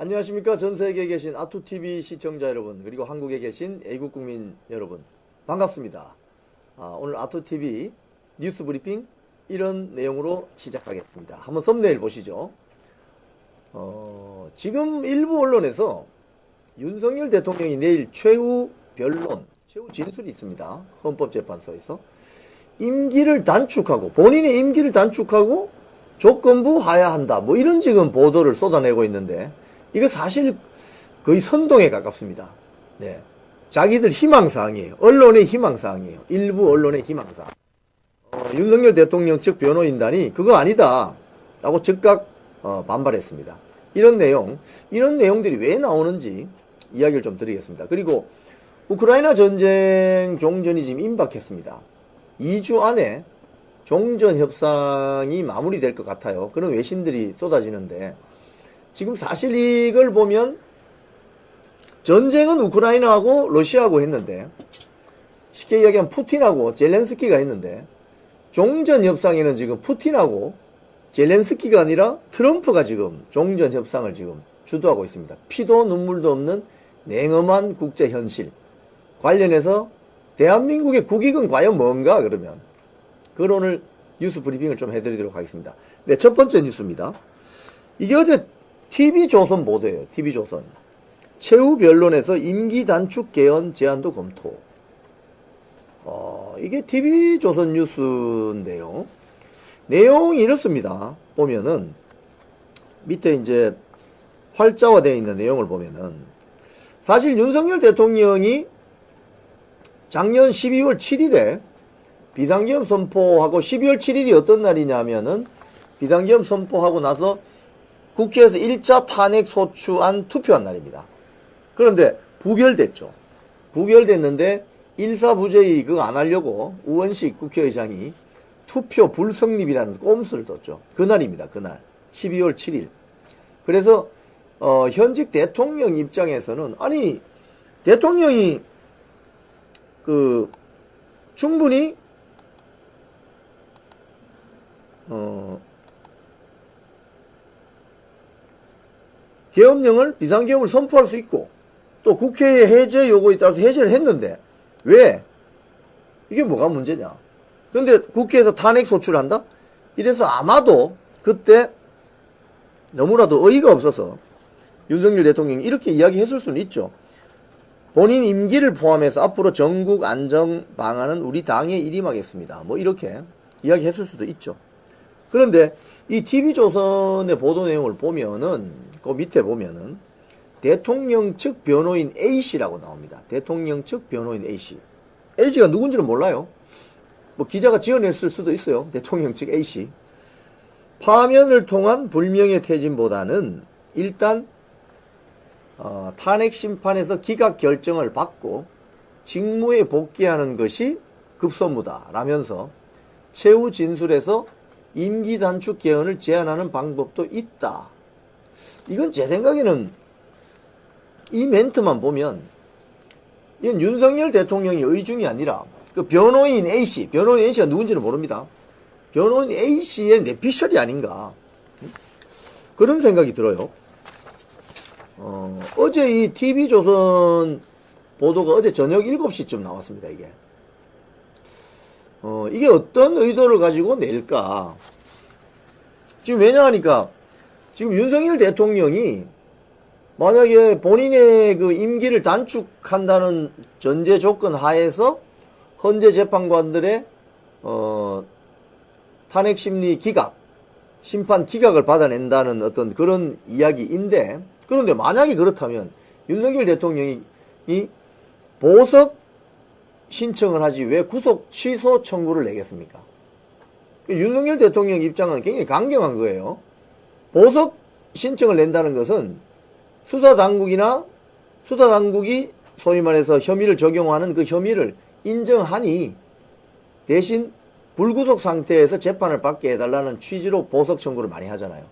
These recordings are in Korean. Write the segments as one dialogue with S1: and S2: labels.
S1: 안녕하십니까. 전 세계에 계신 아투TV 시청자 여러분, 그리고 한국에 계신 애국 국민 여러분, 반갑습니다. 오늘 아투TV 뉴스 브리핑 이런 내용으로 시작하겠습니다. 한번 썸네일 보시죠. 지금 일부 언론에서 윤석열 대통령이 내일 최후 변론, 최후 진술이 있습니다. 헌법재판소에서 임기를 단축하고, 본인의 임기를 단축하고 조건부 하야한다, 뭐 이런 지금 보도를 쏟아내고 있는데, 이거 사실 거의 선동에 가깝습니다. 네. 자기들 희망사항이에요. 언론의 희망사항이에요. 일부 언론의 희망사항. 윤석열 대통령 측 변호인단이 그거 아니다 라고 즉각 반발했습니다. 이런 내용들이 왜 나오는지 이야기를 좀 드리겠습니다. 그리고 우크라이나 전쟁 종전이 지금 임박했습니다. 2주 안에 종전 협상이 마무리될 것 같아요. 그런 외신들이 쏟아지는데, 지금 사실 이걸 보면 전쟁은 우크라이나하고 러시아하고 했는데, 쉽게 이야기하면 푸틴하고 젤렌스키가 했는데, 종전 협상에는 지금 푸틴하고 젤렌스키가 아니라 트럼프가 지금 종전 협상을 지금 주도하고 있습니다. 피도 눈물도 없는 냉엄한 국제 현실 관련해서 대한민국의 국익은 과연 뭔가, 그러면 그걸 오늘 뉴스 브리핑을 좀 해드리도록 하겠습니다. 네, 첫 번째 뉴스입니다. 이게 어제 TV조선 보도예요. TV조선. 최후 변론에서 임기 단축 개헌 제안도 검토. 이게 TV조선 뉴스인데요. 내용이 이렇습니다. 보면은 밑에 이제 활자화되어 있는 내용을 보면은, 사실 윤석열 대통령이 작년 12월 7일에 비상계엄 선포하고, 12월 7일이 어떤 날이냐면은 비상계엄 선포하고 나서 국회에서 1차 탄핵 소추안 투표한 날입니다. 그런데 부결됐죠. 부결됐는데 일사부재의 그거 안 하려고 우원식 국회의장이 투표 불성립이라는 꼼수를 뒀죠. 그날입니다. 그날 12월 7일. 그래서 현직 대통령 입장에서는, 아니 대통령이 충분히 계엄령을, 비상계엄을 선포할 수 있고, 또 국회의 해제 요구에 따라서 해제를 했는데 왜 이게 뭐가 문제냐. 근데 국회에서 탄핵 소추를 한다? 이래서 아마도 그때 너무나도 어이가 없어서 윤석열 대통령이 이렇게 이야기했을 수는 있죠. 본인 임기를 포함해서 앞으로 전국 안정 방안은 우리 당에 일임하겠습니다, 뭐 이렇게 이야기했을 수도 있죠. 그런데 이 TV조선의 보도 내용을 보면은, 그 밑에 보면은 대통령 측 변호인 A씨라고 나옵니다. 대통령 측 변호인 A씨. A씨가 누군지는 몰라요. 뭐 기자가 지어냈을 수도 있어요. 대통령 측 A씨. 파면을 통한 불명예 퇴진보다는 일단 탄핵 심판에서 기각 결정을 받고 직무에 복귀하는 것이 급선무다 라면서 최후 진술에서 임기 단축 개헌을 제안하는 방법도 있다. 이건 제 생각에는 이 멘트만 보면 이건 윤석열 대통령의 의중이 아니라 그 변호인 A씨, 변호인 A씨가 누군지는 모릅니다. 변호인 A씨의 내피셜이 아닌가, 그런 생각이 들어요. 어제 이 TV조선 보도가 어제 저녁 7시쯤 나왔습니다. 이게 어떤 의도를 가지고 낼까. 지금 왜냐하니까 지금 윤석열 대통령이 만약에 본인의 그 임기를 단축한다는 전제 조건 하에서 헌재 재판관들의 탄핵 심리 기각, 심판 기각을 받아낸다는 어떤 그런 이야기인데, 그런데 만약에 그렇다면 윤석열 대통령이 보석 신청을 하지 왜 구속 취소 청구를 내겠습니까? 윤석열 대통령 입장은 굉장히 강경한 거예요. 보석 신청을 낸다는 것은 수사당국이 소위 말해서 혐의를 적용하는 그 혐의를 인정하니 대신 불구속 상태에서 재판을 받게 해달라는 취지로 보석 청구를 많이 하잖아요.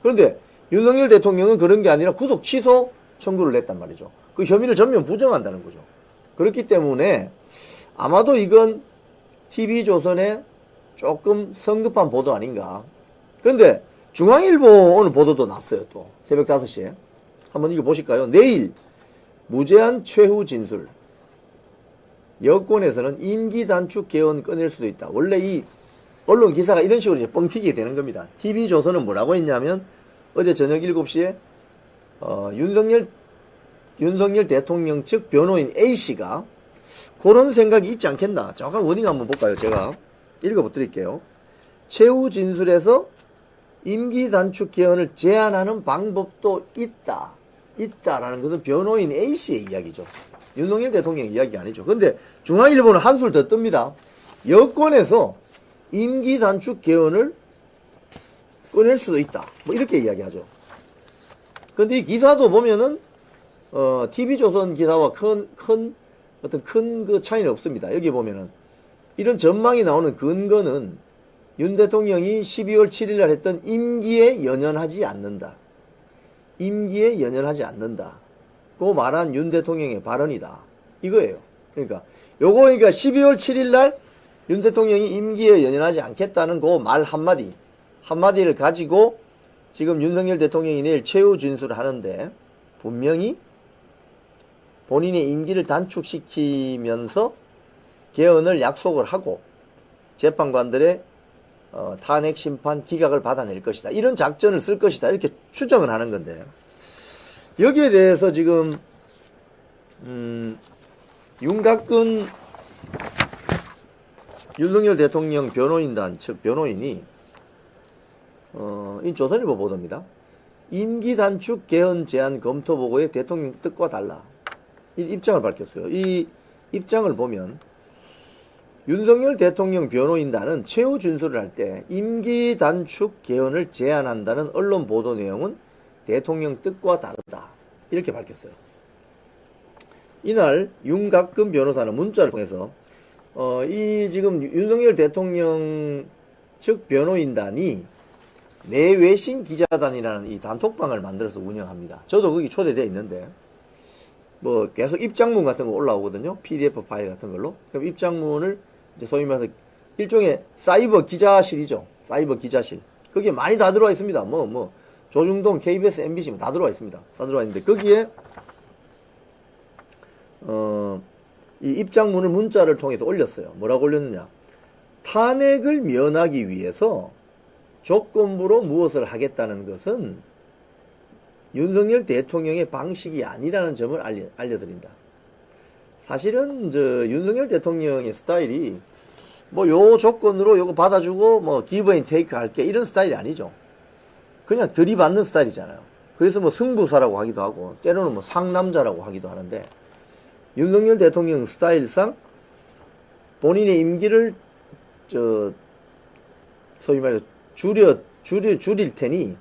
S1: 그런데 윤석열 대통령은 그런 게 아니라 구속 취소 청구를 냈단 말이죠. 그 혐의를 전면 부정한다는 거죠. 그렇기 때문에 아마도 이건 TV조선의 조금 성급한 보도 아닌가. 그런데 중앙일보 오늘 보도도 났어요. 또 새벽 5시에 한번 이거 보실까요? 내일 무제한 최후 진술. 여권에서는 임기 단축 개헌 꺼낼 수도 있다. 원래 이 언론 기사가 이런 식으로 이제 뻥튀기 되는 겁니다. TV조선은 뭐라고 했냐면 어제 저녁 7시에 윤석열 대통령 측 변호인 A씨가 그런 생각이 있지 않겠나. 정확한 워딩 한번 볼까요? 제가 읽어드릴게요. 최후 진술에서 임기 단축 개헌을 제한하는 방법도 있다라는 것은 변호인 A씨의 이야기죠. 윤석열 대통령 이야기 아니죠. 근데 중앙일보는 한술 더 뜹니다. 여권에서 임기 단축 개헌을 꺼낼 수도 있다. 뭐 이렇게 이야기하죠. 근데 이 기사도 보면은 TV조선 기사와 큰 그 차이는 없습니다. 여기 보면은 이런 전망이 나오는 근거는 윤 대통령이 12월 7일 날 했던 임기에 연연하지 않는다. 임기에 연연하지 않는다. 고 말한 윤 대통령의 발언이다. 이거예요. 그러니까 요거 그러니까 12월 7일 날 윤 대통령이 임기에 연연하지 않겠다는 그 말 한마디를 가지고 지금 윤석열 대통령이 내일 최후 진술을 하는데 분명히 본인의 임기를 단축시키면서 개헌을 약속을 하고 재판관들의 탄핵 심판 기각을 받아낼 것이다. 이런 작전을 쓸 것이다. 이렇게 추정을 하는 건데 여기에 대해서 지금 윤곽근 윤석열 대통령 변호인단 측 변호인이 이 조선일보 보도입니다. 임기 단축 개헌 제안 검토 보고에 대통령 뜻과 달라. 이 입장을 밝혔어요. 이 입장을 보면 윤석열 대통령 변호인단은 최후 진술을 할 때 임기 단축 개헌을 제안한다는 언론 보도 내용은 대통령 뜻과 다르다. 이렇게 밝혔어요. 이날 윤곽근 변호사는 문자를 통해서 이 지금 윤석열 대통령 측 변호인단이 내외신 기자단이라는 이 단톡방을 만들어서 운영합니다. 저도 거기 초대되어 있는데 뭐 계속 입장문 같은 거 올라오거든요. PDF 파일 같은 걸로. 그럼 입장문을 이제 소위 말해서 일종의 사이버 기자실이죠. 사이버 기자실. 거기에 많이 다 들어와 있습니다. 뭐 조중동, KBS, MBC 다 들어와 있습니다. 다 들어와 있는데 거기에 이 입장문을 문자를 통해서 올렸어요. 뭐라고 올렸느냐? 탄핵을 면하기 위해서 조건부로 무엇을 하겠다는 것은 윤석열 대통령의 방식이 아니라는 점을 알려드린다. 사실은 윤석열 대통령의 스타일이 뭐 요 조건으로 요거 받아주고 뭐 기브 앤 테이크 할게 이런 스타일이 아니죠. 그냥 들이받는 스타일이잖아요. 그래서 뭐 승부사라고 하기도 하고 때로는 뭐 상남자라고 하기도 하는데 윤석열 대통령 스타일상 본인의 임기를 소위 말해서 줄일 테니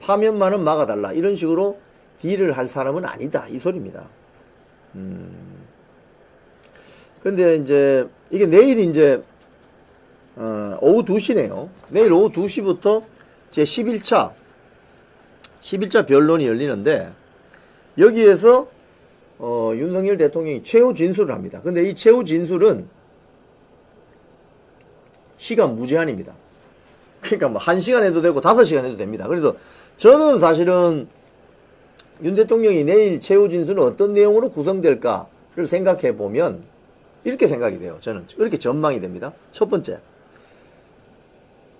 S1: 파면만은 막아달라 이런 식으로 딜을 할 사람은 아니다 이 소리입니다. 근데 이제 이게 내일 이제 오후 2시네요. 내일 오후 2시부터 제 11차 변론이 열리는데 여기에서 윤석열 대통령이 최후 진술을 합니다. 근데 이 최후 진술은 시간 무제한입니다. 그러니까 뭐 1시간 해도 되고 5시간 해도 됩니다. 그래서 저는 사실은 윤 대통령이 내일 최후 진술은 어떤 내용으로 구성될까를 생각해 보면 이렇게 생각이 돼요. 저는 이렇게 전망이 됩니다. 첫 번째,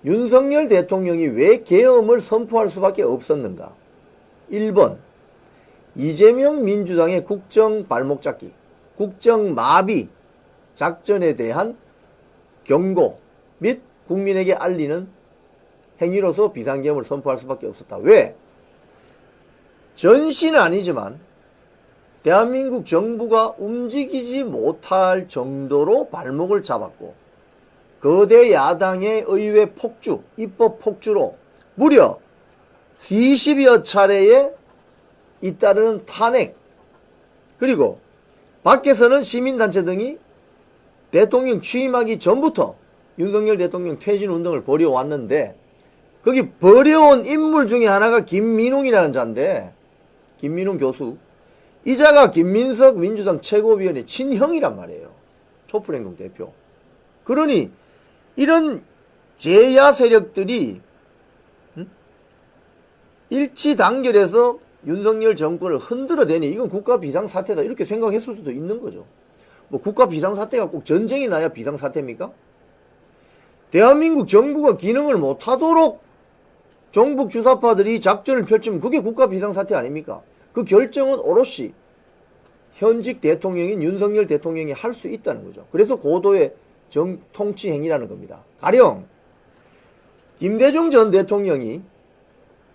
S1: 윤석열 대통령이 왜 계엄을 선포할 수밖에 없었는가? 1번, 이재명 민주당의 국정 발목 잡기, 국정 마비 작전에 대한 경고 및 국민에게 알리는 행위로서 비상계엄을 선포할 수밖에 없었다. 왜? 전시는 아니지만 대한민국 정부가 움직이지 못할 정도로 발목을 잡았고 거대 야당의 의회 폭주, 입법 폭주로 무려 20여 차례에 잇따르는 탄핵, 그리고 밖에서는 시민단체 등이 대통령 취임하기 전부터 윤석열 대통령 퇴진운동을 벌여왔는데 거기 벌여온 인물 중에 하나가 김민웅이라는 자인데, 김민웅 교수, 이 자가 김민석 민주당 최고위원의 친형이란 말이에요. 촛불행동 대표. 그러니 이런 제야 세력들이 일치단결해서 윤석열 정권을 흔들어대니 이건 국가 비상사태다 이렇게 생각했을 수도 있는 거죠. 뭐 국가 비상사태가 꼭 전쟁이 나야 비상사태입니까? 대한민국 정부가 기능을 못하도록 정북 주사파들이 작전을 펼치면 그게 국가 비상사태 아닙니까? 그 결정은 오롯이 현직 대통령인 윤석열 대통령이 할 수 있다는 거죠. 그래서 고도의 통치행위라는 겁니다. 가령 김대중 전 대통령이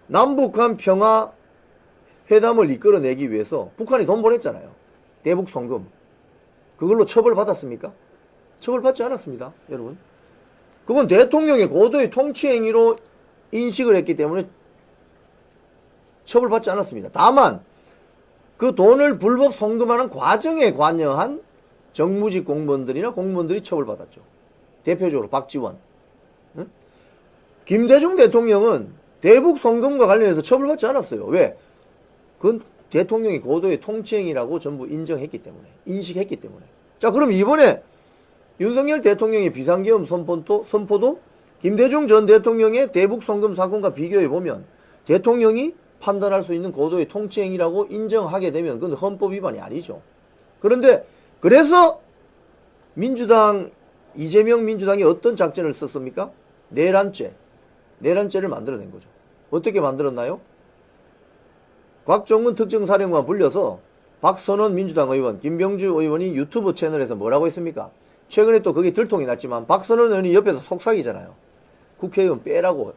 S1: 남북한 평화 회담을 이끌어내기 위해서 북한이 돈 보냈잖아요. 대북 송금. 그걸로 처벌받았습니까? 처벌받지 않았습니다. 여러분. 그건 대통령의 고도의 통치행위로 인식을 했기 때문에 처벌받지 않았습니다. 다만 그 돈을 불법 송금하는 과정에 관여한 정무직 공무원들이나 공무원들이 처벌받았죠. 대표적으로 박지원. 응? 김대중 대통령은 대북 송금과 관련해서 처벌받지 않았어요. 왜? 그건 대통령이 고도의 통치행위라고 전부 인정했기 때문에, 인식했기 때문에. 자, 그럼 이번에 윤석열 대통령의 비상계엄 선포도 김대중 전 대통령의 대북 송금 사건과 비교해보면 대통령이 판단할 수 있는 고도의 통치행위라고 인정하게 되면 그건 헌법 위반이 아니죠. 그런데 그래서 민주당, 이재명 민주당이 어떤 작전을 썼습니까? 내란죄를 만들어낸 거죠. 어떻게 만들었나요? 곽종근 특정사령관 불려서 박선원 민주당 의원, 김병주 의원이 유튜브 채널에서 뭐라고 했습니까? 최근에 또 그게 들통이 났지만 박선원 의원이 옆에서 속삭이잖아요. 국회의원 빼라고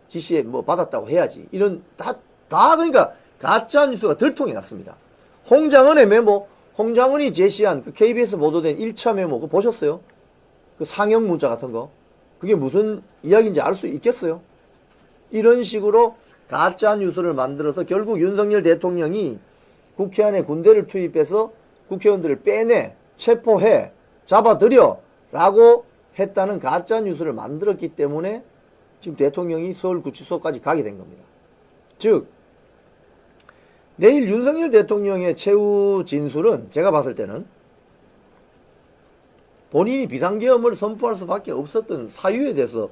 S1: 지시에 뭐 받았다고 해야지. 이런 다 그러니까 가짜 뉴스가 들통이 났습니다. 홍장은의 메모, 홍장은이 제시한 그 KBS 보도된 1차 메모 그거 보셨어요? 그 상형 문자 같은 거. 그게 무슨 이야기인지 알 수 있겠어요? 이런 식으로 가짜 뉴스를 만들어서 결국 윤석열 대통령이 국회 안에 군대를 투입해서 국회의원들을 빼내, 체포해, 잡아들여 라고 했다는 가짜 뉴스를 만들었기 때문에 지금 대통령이 서울구치소까지 가게 된 겁니다. 즉 내일 윤석열 대통령의 최후 진술은 제가 봤을 때는 본인이 비상계엄을 선포할 수밖에 없었던 사유에 대해서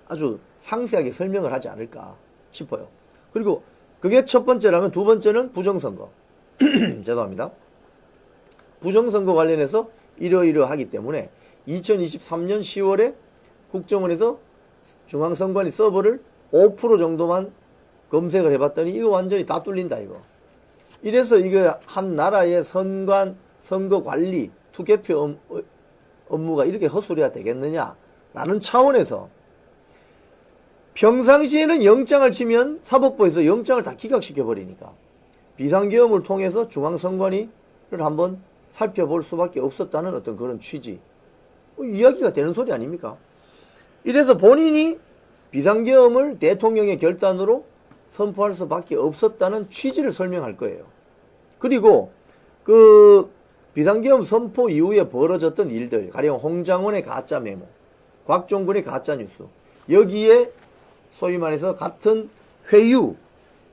S1: 아주 상세하게 설명을 하지 않을까 싶어요. 그리고 그게 첫 번째라면 두 번째는 부정선거. 죄송합니다. 부정선거 관련해서 이러이러하기 때문에 2023년 10월에 국정원에서 중앙선관위 서버를 5% 정도만 검색을 해봤더니 이거 완전히 다 뚫린다 이거. 이래서 이거 한 나라의 선거관리, 투개표 업무가 이렇게 헛소리가 되겠느냐라는 차원에서 평상시에는 영장을 치면 사법부에서 영장을 다 기각시켜버리니까 비상계엄을 통해서 중앙선관위를 한번 살펴볼 수밖에 없었다는 어떤 그런 취지. 이야기가 되는 소리 아닙니까? 이래서 본인이 비상계엄을 대통령의 결단으로 선포할 수밖에 없었다는 취지를 설명할 거예요. 그리고 그 비상계엄 선포 이후에 벌어졌던 일들, 가령 홍장원의 가짜 메모, 곽종근의 가짜 뉴스, 여기에 소위 말해서 같은 회유,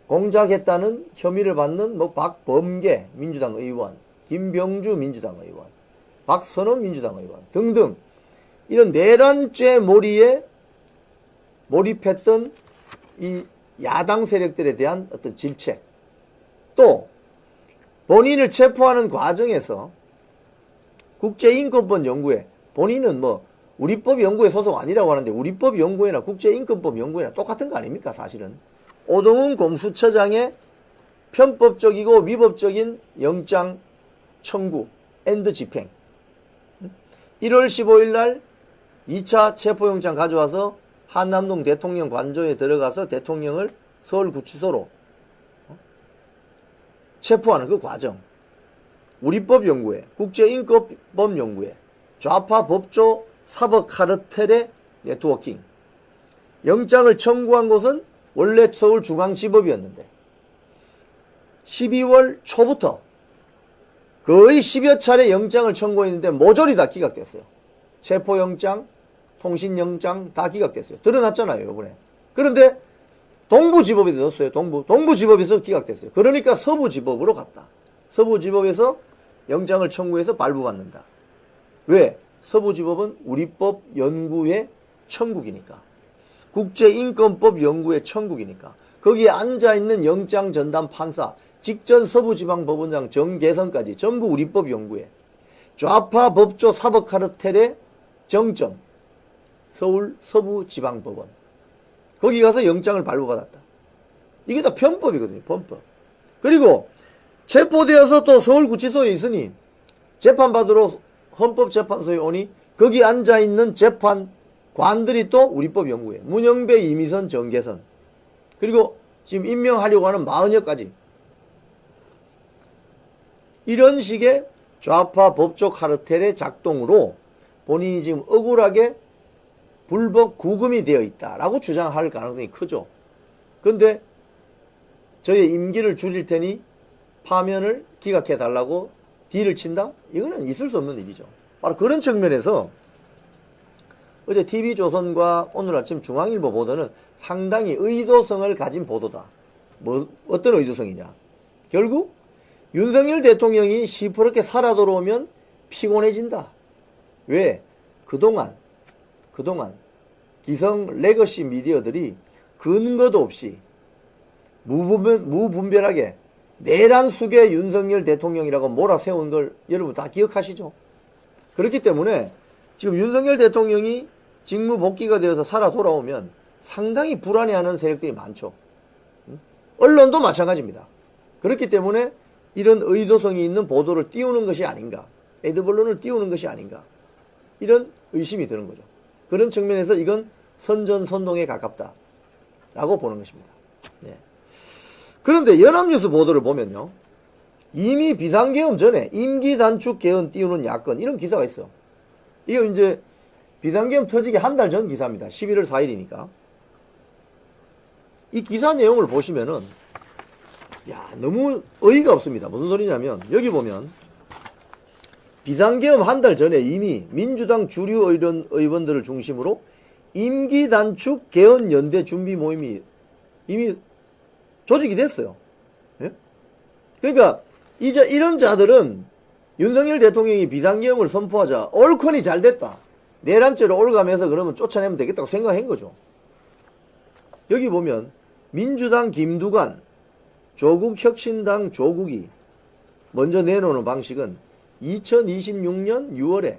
S1: 공작했다는 혐의를 받는 뭐 박범계 민주당 의원, 김병주 민주당 의원, 박선원 민주당 의원 등등 이런 내란죄 몰이에 몰입했던 이 야당 세력들에 대한 어떤 질책, 또 본인을 체포하는 과정에서 국제인권법 연구회, 본인은 뭐 우리법 연구회 소속 아니라고 하는데 우리법 연구회나 국제인권법 연구회나 똑같은 거 아닙니까 사실은. 오동훈 공수처장의 편법적이고 위법적인 영장 청구 앤드 집행, 1월 15일 날 2차 체포영장 가져와서 한남동 대통령 관저에 들어가서 대통령을 서울구치소로 체포하는 그 과정, 우리법 연구회, 국제인권법 연구회, 좌파 법조 사법 카르텔의 네트워킹, 영장을 청구한 곳은 원래 서울중앙지법이었는데 12월 초부터 거의 10여 차례 영장을 청구했는데 모조리 다 기각됐어요. 체포영장, 통신영장 다 기각됐어요. 드러났잖아요 이번에. 그런데 동부지법에 넣었어요. 동부지법에서 기각됐어요. 그러니까 서부지법으로 갔다. 서부지법에서 영장을 청구해서 발부받는다. 왜? 서부지법은 우리법 연구회 청구기니까. 국제인권법 연구의 천국이니까 거기에 앉아있는 영장전담 판사, 직전 서부지방법원장 정계선까지 전부 우리법 연구에 좌파 법조 사법카르텔의 정점 서울 서부지방법원 거기 가서 영장을 발부받았다. 이게 다 편법이거든요. 편법. 그리고 체포되어서 또 서울구치소에 있으니 재판받으러 헌법재판소에 오니 거기 앉아있는 재판관들이 또 우리법 연구에 문영배, 이미선, 정계선 그리고 지금 임명하려고 하는 마은혁까지 이런 식의 좌파 법조 카르텔의 작동으로 본인이 지금 억울하게 불법 구금이 되어 있다라고 주장할 가능성이 크죠. 근데 저의 임기를 줄일 테니 파면을 기각해 달라고 딜을 친다? 이거는 있을 수 없는 일이죠. 바로 그런 측면에서 어제 TV조선과 오늘 아침 중앙일보 보도는 상당히 의도성을 가진 보도다. 어떤 의도성이냐? 결국 윤석열 대통령이 시퍼렇게 살아 돌아오면 피곤해진다. 왜? 그동안 기성 레거시 미디어들이 근거도 없이 무분별하게 내란 수계 윤석열 대통령이라고 몰아세운 걸 여러분 다 기억하시죠? 그렇기 때문에 지금 윤석열 대통령이 직무 복귀가 되어서 살아 돌아오면 상당히 불안해하는 세력들이 많죠. 언론도 마찬가지입니다. 그렇기 때문에 이런 의도성이 있는 보도를 띄우는 것이 아닌가, 애드벌론을 띄우는 것이 아닌가, 이런 의심이 드는 거죠. 그런 측면에서 이건 선전선동에 가깝다라고 보는 것입니다. 네. 그런데 연합뉴스 보도를 보면요, 이미 비상계엄 전에 임기 단축 개헌 띄우는 야권 이런 기사가 있어. 이거 이제 비상계엄 터지기 한 달 전 기사입니다. 11월 4일이니까. 이 기사 내용을 보시면은 너무 어이가 없습니다. 무슨 소리냐면 여기 보면 비상계엄 한 달 전에 이미 민주당 주류 의원들을 중심으로 임기 단축 개헌 연대 준비 모임이 이미 조직이 됐어요. 예? 그러니까 이제 이런 자들은 윤석열 대통령이 비상계엄을 선포하자 옳거니 잘 됐다. 내란죄로 올가면서 그러면 쫓아내면 되겠다고 생각한 거죠. 여기 보면 민주당 김두관, 조국혁신당 조국이 먼저 내놓는 방식은 2026년 6월에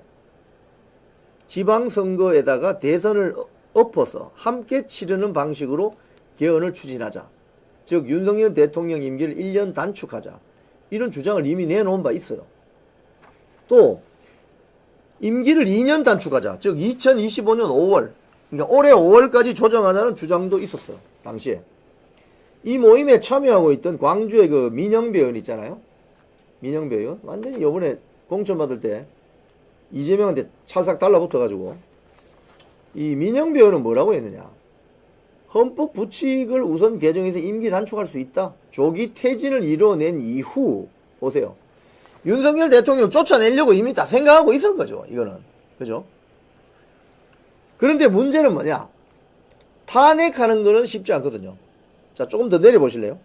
S1: 지방선거에다가 대선을 엎어서 함께 치르는 방식으로 개헌을 추진하자. 즉 윤석열 대통령 임기를 1년 단축하자. 이런 주장을 이미 내놓은 바 있어요. 또 임기를 2년 단축하자. 즉 2025년 5월 그러니까 올해 5월까지 조정하자는 주장도 있었어요. 당시에. 이 모임에 참여하고 있던 광주의 그 민영배 의원 있잖아요. 민영배 의원. 완전히 요번에 공천 받을 때 이재명한테 찰싹 달라붙어가지고 이 민영배 의원은 뭐라고 했느냐. 헌법 부칙을 우선 개정해서 임기 단축할 수 있다. 조기 퇴진을 이뤄낸 이후 보세요. 윤석열 대통령 쫓아내려고 이미 다 생각하고 있었던 거죠. 이거는. 그죠? 그런데 문제는 뭐냐. 탄핵하는 거는 쉽지 않거든요. 자, 조금 더 내려보실래요?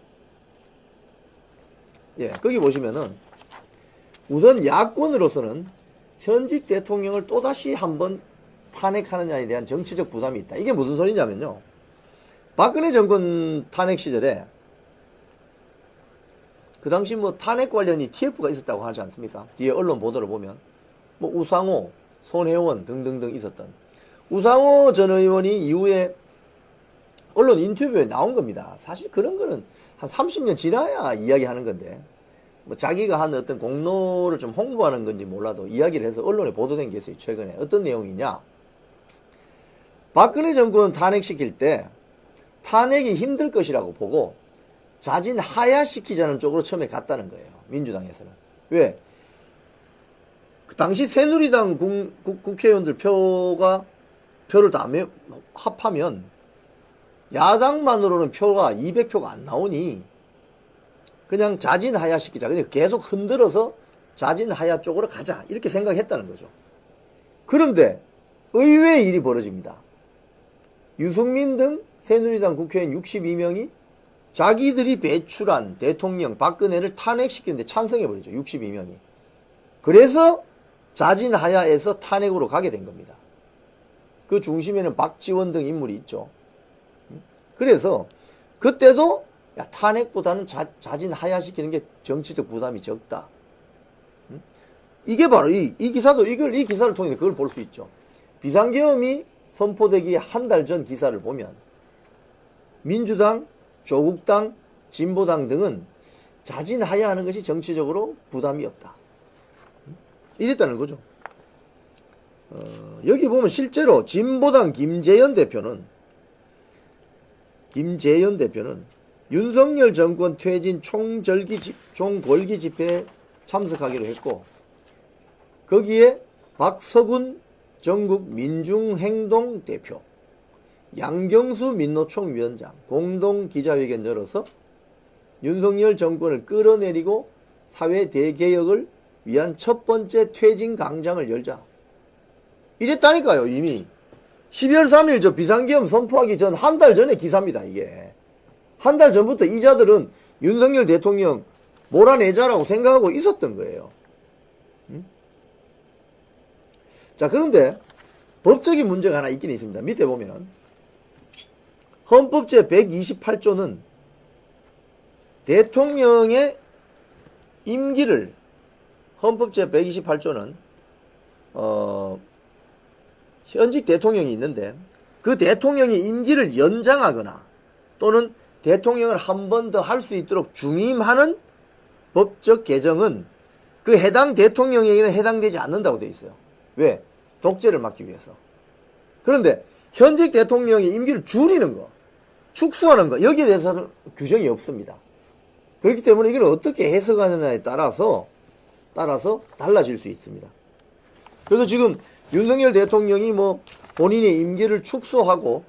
S1: 예, 거기 보시면은 우선 야권으로서는 현직 대통령을 또다시 한번 탄핵하느냐에 대한 정치적 부담이 있다. 이게 무슨 소리냐면요. 박근혜 정권 탄핵 시절에 그 당시 뭐 탄핵 관련이 TF가 있었다고 하지 않습니까? 뒤에 언론 보도를 보면 뭐 우상호, 손혜원 등등등 있었던 우상호 전 의원이 이후에 언론 인터뷰에 나온 겁니다. 사실 그런 거는 한 30년 지나야 이야기하는 건데 뭐 자기가 한 어떤 공로를 좀 홍보하는 건지 몰라도 이야기를 해서 언론에 보도된 게 있어요. 최근에 어떤 내용이냐. 박근혜 정권 탄핵시킬 때 탄핵이 힘들 것이라고 보고 자진 하야시키자는 쪽으로 처음에 갔다는 거예요. 민주당에서는. 왜? 그 당시 새누리당 국회의원들 표를 다 합하면 야당만으로는 표가 200표가 안 나오니 그냥 자진 하야시키자. 그냥 계속 흔들어서 자진 하야 쪽으로 가자. 이렇게 생각했다는 거죠. 그런데 의외의 일이 벌어집니다. 유승민 등 새누리당 국회의원 62명이 자기들이 배출한 대통령 박근혜를 탄핵시키는데 찬성해버리죠. 62명이. 그래서 자진하야에서 탄핵으로 가게 된 겁니다. 그 중심에는 박지원 등 인물이 있죠. 그래서 그때도 야, 탄핵보다는 자진 하야시키는 게 정치적 부담이 적다. 이게 바로 이 기사도 이 기사를 통해 그걸 볼 수 있죠. 비상계엄이 선포되기 한 달 전 기사를 보면 민주당, 조국당, 진보당 등은 자진 하야하는 것이 정치적으로 부담이 없다. 이랬다는 거죠. 여기 보면 실제로 진보당 김재현 대표는 윤석열 정권 퇴진 총궐기 집회에 참석하기로 했고 거기에 박서군 전국 민중행동 대표, 양경수 민노총 위원장 공동 기자회견 열어서 윤석열 정권을 끌어내리고 사회 대개혁을 위한 첫 번째 퇴진 광장을 열자. 이랬다니까요. 이미 12월 3일 저 비상계엄 선포하기 전 한 달 전에 기사입니다. 이게 한 달 전부터 이자들은 윤석열 대통령 몰아내자라고 생각하고 있었던 거예요. 자, 그런데 법적인 문제가 하나 있긴 있습니다. 밑에 보면 헌법 제 128조는 대통령의 임기를 헌법 제 128조는 현직 대통령이 있는데 그 대통령이 임기를 연장하거나 또는 대통령을 한 번 더 할 수 있도록 중임하는 법적 개정은 그 해당 대통령에게는 해당되지 않는다고 되어 있어요. 왜? 독재를 막기 위해서. 그런데 현직 대통령이 임기를 줄이는 거, 축소하는 거 여기에 대해서는 규정이 없습니다. 그렇기 때문에 이걸 어떻게 해석하느냐에 따라서 달라질 수 있습니다. 그래서 지금 윤석열 대통령이 뭐 본인의 임기를 축소하고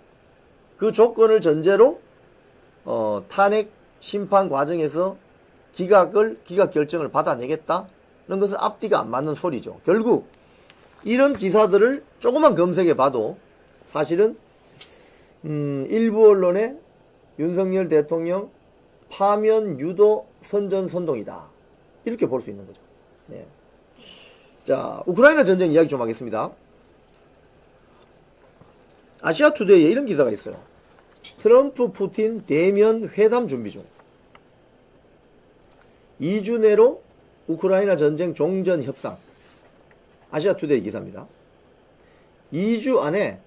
S1: 그 조건을 전제로 탄핵 심판 과정에서 기각 결정을 받아내겠다는 것은 앞뒤가 안 맞는 소리죠. 결국 이런 기사들을 조금만 검색해 봐도 사실은 일부 언론에 윤석열 대통령 파면 유도 선전선동이다 이렇게 볼 수 있는 거죠. 네. 자, 우크라이나 전쟁 이야기 좀 하겠습니다. 아시아투데이에 이런 기사가 있어요. 트럼프 푸틴 대면 회담 준비 중. 2주 내로 우크라이나 전쟁 종전 협상. 아시아투데이 기사입니다. 2주 안에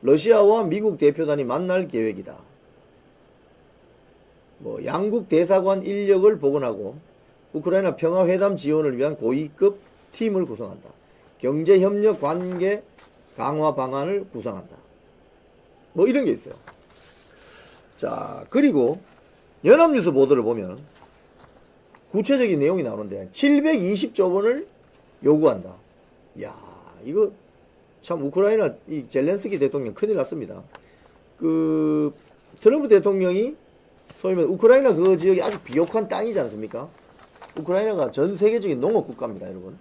S1: 러시아와 미국 대표단이 만날 계획이다. 양국 대사관 인력을 복원하고 우크라이나 평화회담 지원을 위한 고위급 팀을 구성한다. 경제협력 관계 강화 방안을 구상한다. 이런 게 있어요. 자, 그리고 연합뉴스 보도를 보면 구체적인 내용이 나오는데 720조 원을 요구한다. 야, 이거 참 우크라이나 이 젤렌스키 대통령 큰일 났습니다. 그 트럼프 대통령이 소위 말해 우크라이나 그 지역이 아주 비옥한 땅이지 않습니까? 우크라이나가 전 세계적인 농업 국가입니다, 여러분.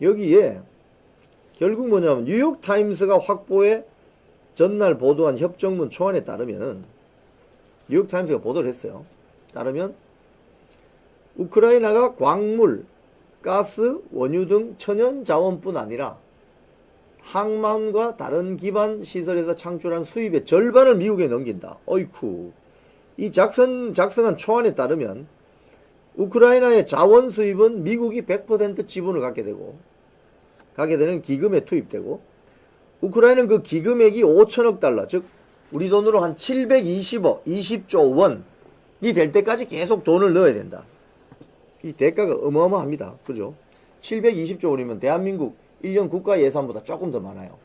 S1: 여기에 결국 뭐냐면 뉴욕타임스가 확보해 전날 보도한 협정문 초안에 따르면 뉴욕타임스가 보도를 했어요. 따르면 우크라이나가 광물, 가스, 원유 등 천연자원뿐 아니라 항만과 다른 기반 시설에서 창출한 수입의 절반을 미국에 넘긴다. 어이쿠. 이 작성한 초안에 따르면 우크라이나의 자원 수입은 미국이 100% 지분을 갖게 되는 기금에 투입되고 우크라이나는 그 기금액이 5천억 달러, 즉 우리 돈으로 한 20조 원이 될 때까지 계속 돈을 넣어야 된다. 이 대가가 어마어마합니다. 그죠? 720조 원이면 대한민국 1년 국가 예산보다 조금 더 많아요.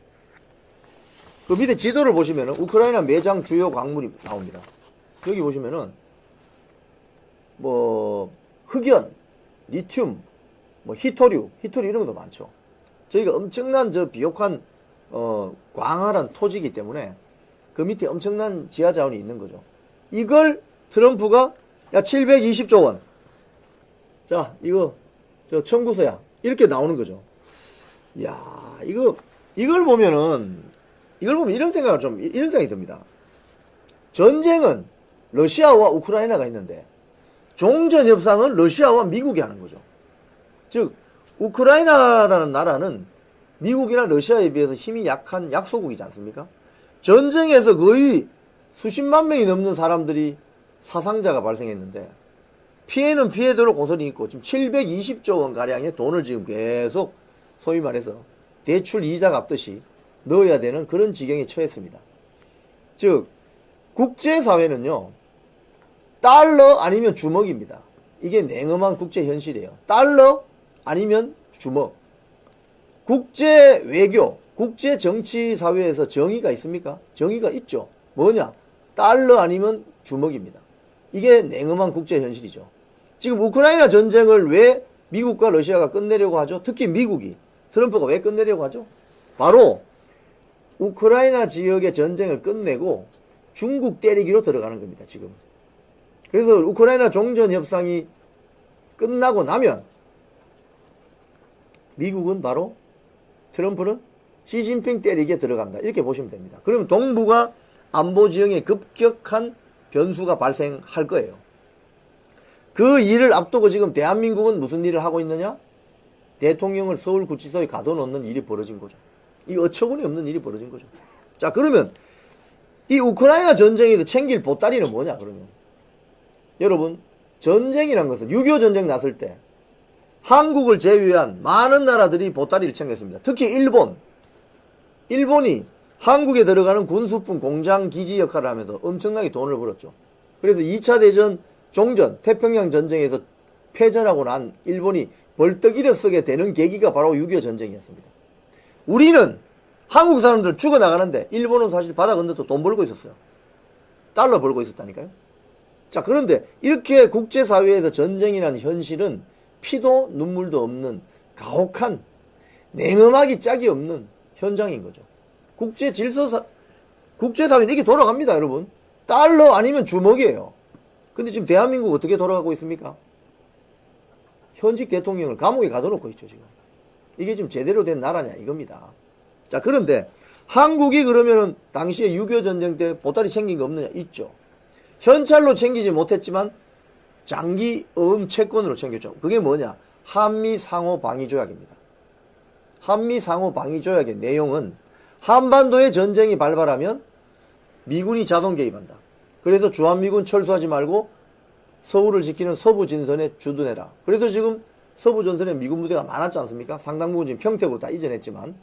S1: 그 밑에 지도를 보시면은 우크라이나 매장 주요 광물이 나옵니다. 여기 보시면은 흑연, 리튬, 히토류 이런 것도 많죠. 저희가 엄청난 비옥한 광활한 토지이기 때문에 그 밑에 엄청난 지하 자원이 있는 거죠. 이걸 트럼프가 720조 원. 자, 이거 청구서야. 이렇게 나오는 거죠. 야, 이걸 보면 이런 생각이 듭니다. 전쟁은 러시아와 우크라이나가 있는데 종전 협상은 러시아와 미국이 하는 거죠. 즉 우크라이나라는 나라는 미국이나 러시아에 비해서 힘이 약한 약소국이지 않습니까? 전쟁에서 거의 수십만 명이 넘는 사람들이 사상자가 발생했는데 피해는 피해대로 고스란히 있고 지금 720조 원 가량의 돈을 지금 계속 소위 말해서 대출 이자 갚듯이 넣어야 되는 그런 지경에 처했습니다. 즉 국제사회는요, 달러 아니면 주먹입니다. 이게 냉엄한 국제 현실이에요. 달러 아니면 주먹. 국제 외교, 국제 정치 사회에서 정의가 있습니까? 정의가 있죠. 뭐냐? 달러 아니면 주먹입니다. 이게 냉엄한 국제 현실이죠. 지금 우크라이나 전쟁을 왜 미국과 러시아가 끝내려고 하죠? 특히 미국이, 트럼프가 왜 끝내려고 하죠? 바로 우크라이나 지역의 전쟁을 끝내고 중국 때리기로 들어가는 겁니다, 지금. 그래서 우크라이나 종전 협상이 끝나고 나면 미국은 바로 트럼프는 시진핑 때리기에 들어간다, 이렇게 보시면 됩니다. 그러면 동북아 안보 지형에 급격한 변수가 발생할 거예요. 그 일을 앞두고 지금 대한민국은 무슨 일을 하고 있느냐? 대통령을 서울구치소에 가둬놓는 일이 벌어진 거죠. 이 어처구니 없는 일이 벌어진 거죠. 자, 그러면 이 우크라이나 전쟁에서 챙길 보따리는 뭐냐, 그러면. 여러분, 전쟁이란 것은 6.25 전쟁 났을 때 한국을 제외한 많은 나라들이 보따리를 챙겼습니다. 특히 일본. 일본이 한국에 들어가는 군수품 공장 기지 역할을 하면서 엄청나게 돈을 벌었죠. 그래서 2차 대전 종전, 태평양 전쟁에서 패전하고 난 일본이 벌떡 일어서게 되는 계기가 바로 6.25 전쟁이었습니다. 우리는 한국 사람들 죽어나가는데 일본은 사실 바다 건너서 돈 벌고 있었어요. 달러 벌고 있었다니까요. 자, 그런데 이렇게 국제사회에서 전쟁이라는 현실은 피도 눈물도 없는 가혹한, 냉엄하기 짝이 없는 현장인 거죠. 국제사회는 이렇게 돌아갑니다, 여러분. 달러 아니면 주먹이에요. 근데 지금 대한민국 어떻게 돌아가고 있습니까? 현직 대통령을 감옥에 가둬놓고 있죠, 지금. 이게 지금 제대로 된 나라냐, 이겁니다. 자, 그런데 한국이 그러면은 당시에 6.25 전쟁 때 보따리 챙긴 거 없느냐? 있죠. 현찰로 챙기지 못했지만 장기 어음 채권으로 챙겼죠. 그게 뭐냐? 한미 상호 방위 조약입니다. 한미 상호 방위 조약의 내용은 한반도의 전쟁이 발발하면 미군이 자동 개입한다. 그래서 주한미군 철수하지 말고 서울을 지키는 서부 진선에 주둔해라. 그래서 지금 서부 전선에 미군 부대가 많았지 않습니까? 상당 부분 지금 평택으로 다 이전했지만,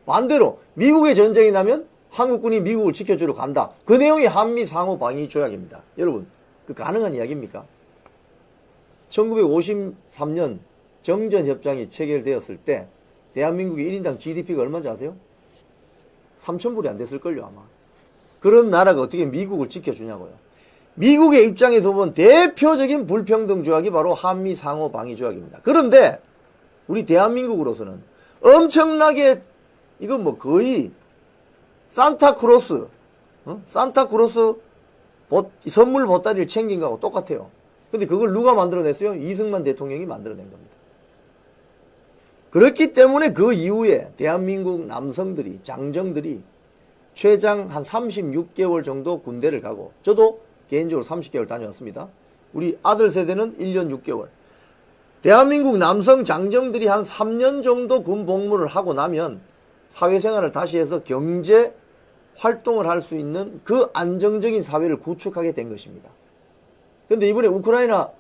S1: 반대로 미국의 전쟁이 나면 한국군이 미국을 지켜주러 간다. 그 내용이 한미 상호 방위 조약입니다. 여러분, 그 가능한 이야기입니까? 1953년 정전협정이 체결되었을 때 대한민국의 1인당 GDP가 얼마인지 아세요? 3,000불이 안 됐을걸요, 아마. 그런 나라가 어떻게 미국을 지켜주냐고요. 미국의 입장에서 보면 대표적인 불평등 조약이 바로 한미 상호 방위 조약입니다. 그런데 우리 대한민국으로서는 엄청나게, 이건 뭐 거의 산타크로스 선물 보따리를 챙긴 거하고 똑같아요. 근데 그걸 누가 만들어냈어요? 이승만 대통령이 만들어낸 겁니다. 그렇기 때문에 그 이후에 대한민국 남성들이, 장정들이 최장 한 36개월 정도 군대를 가고, 저도 개인적으로 30개월 다녀왔습니다. 우리 아들 세대는 1년 6개월. 대한민국 남성 장정들이 한 3년 정도 군 복무를 하고 나면 사회생활을 다시 해서 경제 활동을 할 수 있는 그 안정적인 사회를 구축하게 된 것입니다. 근데 이번에 우크라이나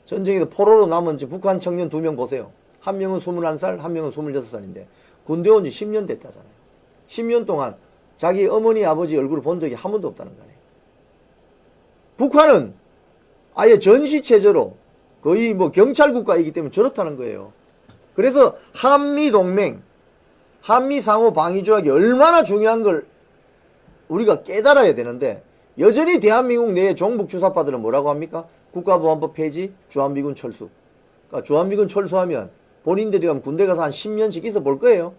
S1: 전쟁에서 포로로 남은 북한 청년 2명 보세요. 한 명은 21살, 한 명은 26살인데 군대 온 지 10년 됐다잖아요. 10년 동안 자기 어머니, 아버지 얼굴을 본 적이 한 번도 없다는 거네. 북한은 아예 전시체제로 거의 뭐 경찰국가이기 때문에 저렇다는 거예요. 그래서 한미동맹, 한미상호 방위조약이 얼마나 중요한 걸 우리가 깨달아야 되는데, 여전히 대한민국 내의 종북 주사파들은 뭐라고 합니까? 국가보안법 폐지, 주한미군 철수. 그러니까 주한미군 철수하면 본인들이 가면 군대 가서 한 10년씩 있어 볼 거예요.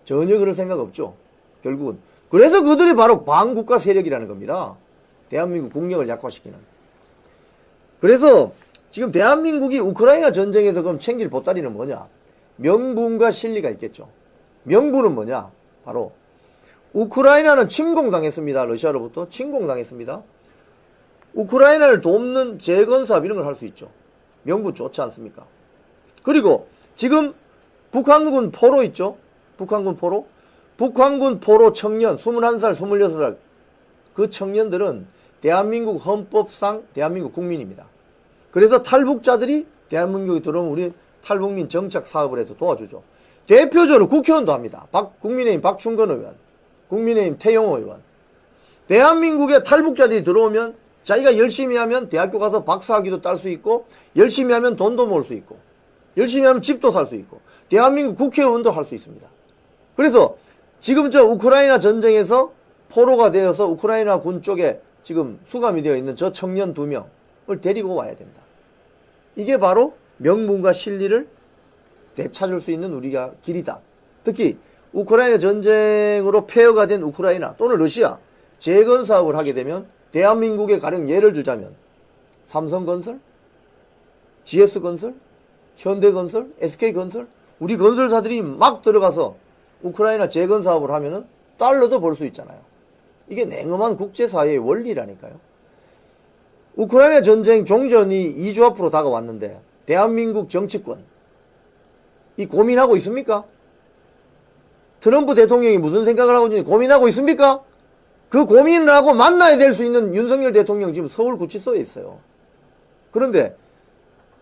S1: 전혀 그럴 생각 없죠, 결국은. 그래서 그들이 바로 반국가 세력이라는 겁니다. 대한민국 국력을 약화시키는. 그래서 지금 대한민국이 우크라이나 전쟁에서 그럼 챙길 보따리는 뭐냐? 명분과 실리가 있겠죠. 명분은 뭐냐? 바로 우크라이나는 침공당했습니다. 러시아로부터 침공당했습니다. 우크라이나를 돕는 재건사업 이런 걸 할 수 있죠. 명분 좋지 않습니까? 그리고 지금 북한군 포로 있죠. 북한군 포로. 북한군 포로 청년 21살, 26살 그 청년들은 대한민국 헌법상 대한민국 국민입니다. 그래서 탈북자들이 대한민국에 들어오면 우리 탈북민 정착 사업을 해서 도와주죠. 대표적으로 국회의원도 합니다. 국민의힘 박충건 의원, 국민의힘 태영호 의원. 대한민국에 탈북자들이 들어오면 자기가 열심히 하면 대학교 가서 박사학위도 딸 수 있고, 열심히 하면 돈도 모을 수 있고, 열심히 하면 집도 살 수 있고, 대한민국 국회의원도 할 수 있습니다. 그래서 지금 저 우크라이나 전쟁에서 포로가 되어서 우크라이나 군 쪽에 지금 수감이 되어 있는 저 청년 2명을 데리고 와야 된다. 이게 바로 명분과 실리를 되찾을 수 있는 우리가 길이다. 특히 우크라이나 전쟁으로 폐허가 된 우크라이나 또는 러시아 재건 사업을 하게 되면 대한민국에 가령 예를 들자면 삼성건설, GS건설, 현대건설, SK건설 우리 건설사들이 막 들어가서 우크라이나 재건 사업을 하면은 달러도 벌 수 있잖아요. 이게 냉엄한 국제사회의 원리라니까요. 우크라이나 전쟁 종전이 2주 앞으로 다가왔는데 대한민국 정치권 이 고민하고 있습니까? 트럼프 대통령이 무슨 생각을 하고 있는지 고민하고 있습니까? 그 고민을 하고 만나야 될 수 있는 윤석열 대통령 지금 서울구치소에 있어요. 그런데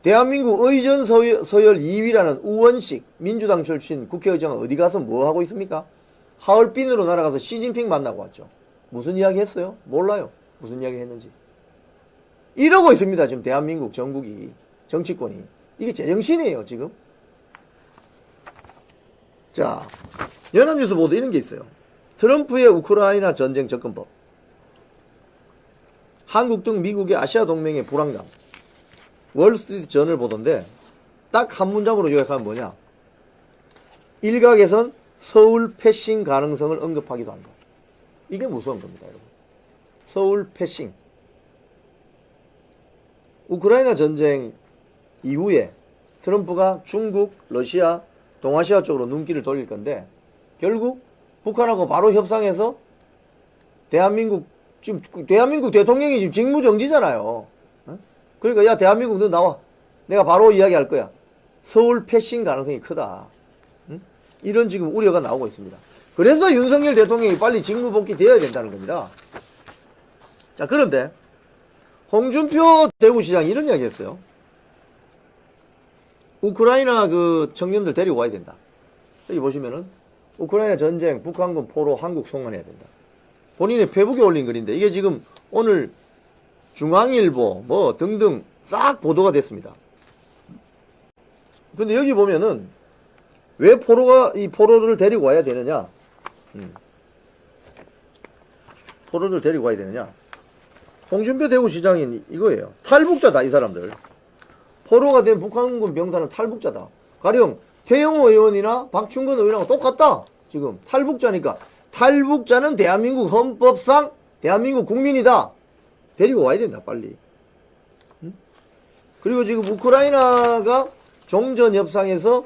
S1: 대한민국 의전 서열 2위라는 우원식 민주당 출신 국회의장은 어디 가서 뭐 하고 있습니까? 하얼빈으로 날아가서 시진핑 만나고 왔죠. 무슨 이야기 했어요? 몰라요. 무슨 이야기 했는지. 이러고 있습니다. 지금 대한민국 전국이 정치권이. 이게 제정신이에요 지금. 자, 연합뉴스 보도 이런 게 있어요. 트럼프의 우크라이나 전쟁 접근법. 한국 등 미국의 아시아 동맹의 불안감. 월스트리트 저널 보던데 딱 한 문장으로 요약하면 뭐냐. 일각에선 서울 패싱 가능성을 언급하기도 한다. 이게 무서운 겁니다 여러분. 서울 패싱. 우크라이나 전쟁 이후에 트럼프가 중국, 러시아, 동아시아 쪽으로 눈길을 돌릴 건데 결국 북한하고 바로 협상해서 대한민국 대통령이 지금 직무정지잖아요. 그러니까 야 대한민국 너 나와. 내가 바로 이야기할 거야. 서울 패싱 가능성이 크다. 이런 지금 우려가 나오고 있습니다. 그래서 윤석열 대통령이 빨리 직무복귀 되어야 된다는 겁니다. 자, 그런데 홍준표 대구시장이 이런 이야기 했어요. 우크라이나 그 청년들 데리고 와야 된다. 여기 보시면은 우크라이나 전쟁, 북한군 포로 한국 송환해야 된다. 본인의 페북에 올린 글인데 이게 지금 오늘 중앙일보 뭐 등등 싹 보도가 됐습니다. 근데 여기 보면은 왜 이 포로들을 데리고 와야 되느냐? 포로들 데리고 와야 되느냐? 홍준표 대구시장인 이거예요. 탈북자다 이 사람들. 포로가 된 북한군 병사는 탈북자다. 가령 태영호 의원이나 박충건 의원하고 똑같다. 지금 탈북자니까 탈북자는 대한민국 헌법상 대한민국 국민이다. 데리고 와야 된다 빨리. 그리고 지금 우크라이나가 종전 협상에서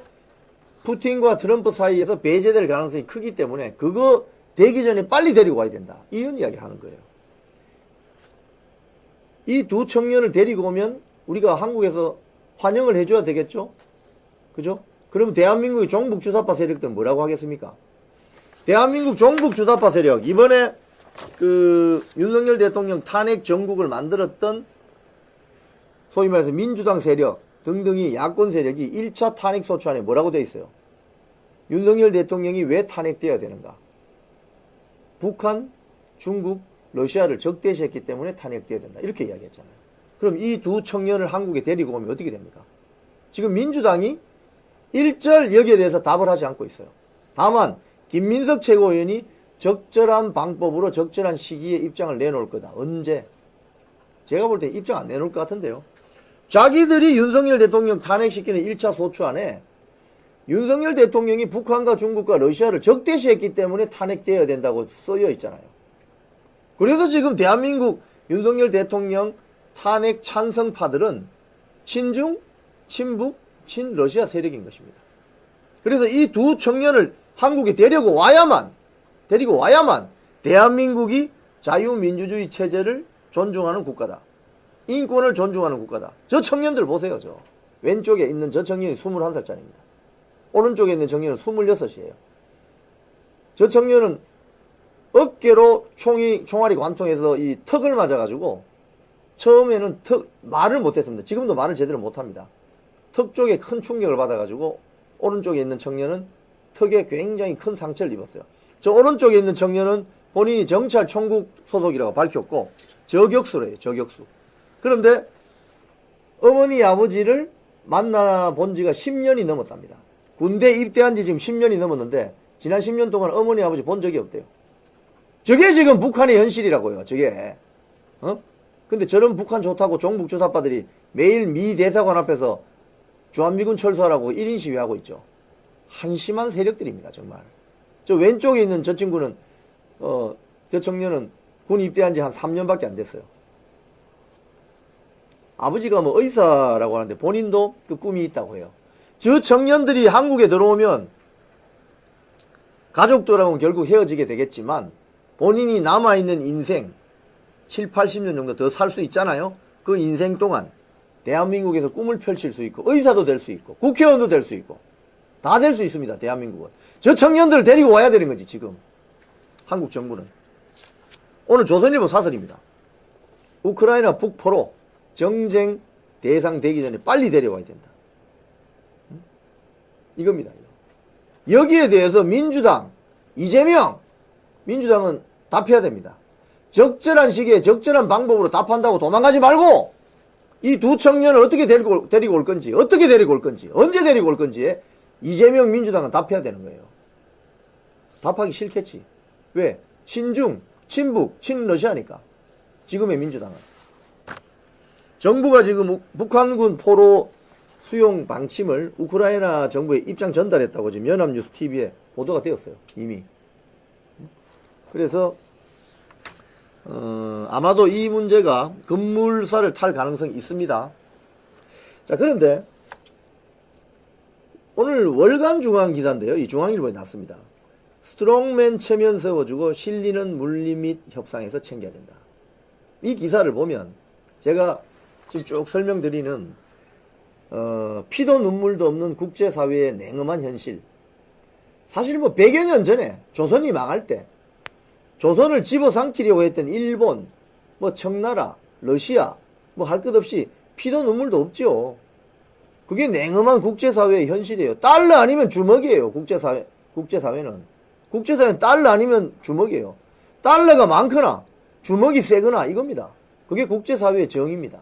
S1: 푸틴과 트럼프 사이에서 배제될 가능성이 크기 때문에 그거 되기 전에 빨리 데리고 와야 된다. 이런 이야기를 하는 거예요. 이 두 청년을 데리고 오면 우리가 한국에서 환영을 해줘야 되겠죠? 그죠? 그럼 대한민국의 종북주사파 세력들은 뭐라고 하겠습니까? 대한민국 종북주사파 세력, 이번에 그 윤석열 대통령 탄핵 정국을 만들었던 소위 말해서 민주당 세력 등등이 야권 세력이 1차 탄핵 소추안에 뭐라고 되어 있어요? 윤석열 대통령이 왜 탄핵되어야 되는가? 북한, 중국, 러시아를 적대시했기 때문에 탄핵되어야 된다. 이렇게 이야기했잖아요. 그럼 이 두 청년을 한국에 데리고 오면 어떻게 됩니까? 지금 민주당이 일절 여기에 대해서 답을 하지 않고 있어요. 다만 김민석 최고위원이 적절한 방법으로 적절한 시기에 입장을 내놓을 거다. 언제? 제가 볼 때 입장 안 내놓을 것 같은데요. 자기들이 윤석열 대통령 탄핵시키는 1차 소추안에 윤석열 대통령이 북한과 중국과 러시아를 적대시했기 때문에 탄핵되어야 된다고 써여 있잖아요. 그래서 지금 대한민국 윤석열 대통령 탄핵 찬성파들은 친중, 친북, 친러시아 세력인 것입니다. 그래서 이 두 청년을 한국에 데리고 와야만 대한민국이 자유민주주의 체제를 존중하는 국가다. 인권을 존중하는 국가다. 저 청년들 보세요. 저 왼쪽에 있는 저 청년이 21살짜리입니다. 오른쪽에 있는 청년은 26이에요. 저 청년은 어깨로 총알이 관통해서 이 턱을 맞아가지고 처음에는 말을 못했습니다. 지금도 말을 제대로 못합니다. 턱 쪽에 큰 충격을 받아가지고 오른쪽에 있는 청년은 턱에 굉장히 큰 상처를 입었어요. 저 오른쪽에 있는 청년은 본인이 정찰 총국 소속이라고 밝혔고 저격수래요. 저격수. 그런데 어머니 아버지를 만나본 지가 10년이 넘었답니다. 군대 입대한 지 지금 10년이 넘었는데 지난 10년 동안 어머니 아버지 본 적이 없대요. 저게 지금 북한의 현실이라고요. 저게. 근데 저런 북한 좋다고 종북 주사파들이 매일 미 대사관 앞에서 주한미군 철수하라고 1인 시위하고 있죠. 한심한 세력들입니다. 정말. 저 왼쪽에 있는 저 친구는 저 청년은 군 입대한 지 한 3년밖에 안 됐어요. 아버지가 뭐 의사라고 하는데 본인도 그 꿈이 있다고 해요. 저 청년들이 한국에 들어오면 가족들하고는 결국 헤어지게 되겠지만 본인이 남아있는 인생 7, 80년 정도 더 살 수 있잖아요. 그 인생 동안 대한민국에서 꿈을 펼칠 수 있고 의사도 될 수 있고 국회의원도 될 수 있고 다 될 수 있습니다. 대한민국은. 저 청년들을 데리고 와야 되는 거지 지금. 한국 정부는. 오늘 조선일보 사설입니다. 우크라이나 북포로 정쟁 대상 되기 전에 빨리 데려와야 된다. 이겁니다. 여기에 대해서 민주당, 이재명, 민주당은 답해야 됩니다. 적절한 시기에 적절한 방법으로 답한다고 도망가지 말고 이 두 청년을 어떻게 데리고 올 건지, 어떻게 데리고 올 건지, 언제 데리고 올 건지에 이재명 민주당은 답해야 되는 거예요. 답하기 싫겠지. 왜? 친중, 친북, 친러시아니까. 지금의 민주당은. 정부가 지금 북한군 포로 수용 방침을 우크라이나 정부에 입장 전달했다고 지금 연합뉴스 TV에 보도가 되었어요. 이미. 그래서 아마도 이 문제가 급물살을 탈 가능성이 있습니다. 자, 그런데 오늘 월간 중앙 기사인데요. 이 중앙일보에 났습니다. 스트롱맨 체면 세워주고 실리는 물리 및 협상에서 챙겨야 된다. 이 기사를 보면 제가 지금 쭉 설명드리는 피도 눈물도 없는 국제사회의 냉엄한 현실. 사실 뭐 100여 년 전에 조선이 망할 때 조선을 집어삼키려고 했던 일본, 뭐 청나라, 러시아 뭐 할 것 없이 피도 눈물도 없죠. 그게 냉엄한 국제사회의 현실이에요. 달러 아니면 주먹이에요. 국제사회는 달러 아니면 주먹이에요. 달러가 많거나 주먹이 세거나 이겁니다. 그게 국제사회의 정의입니다.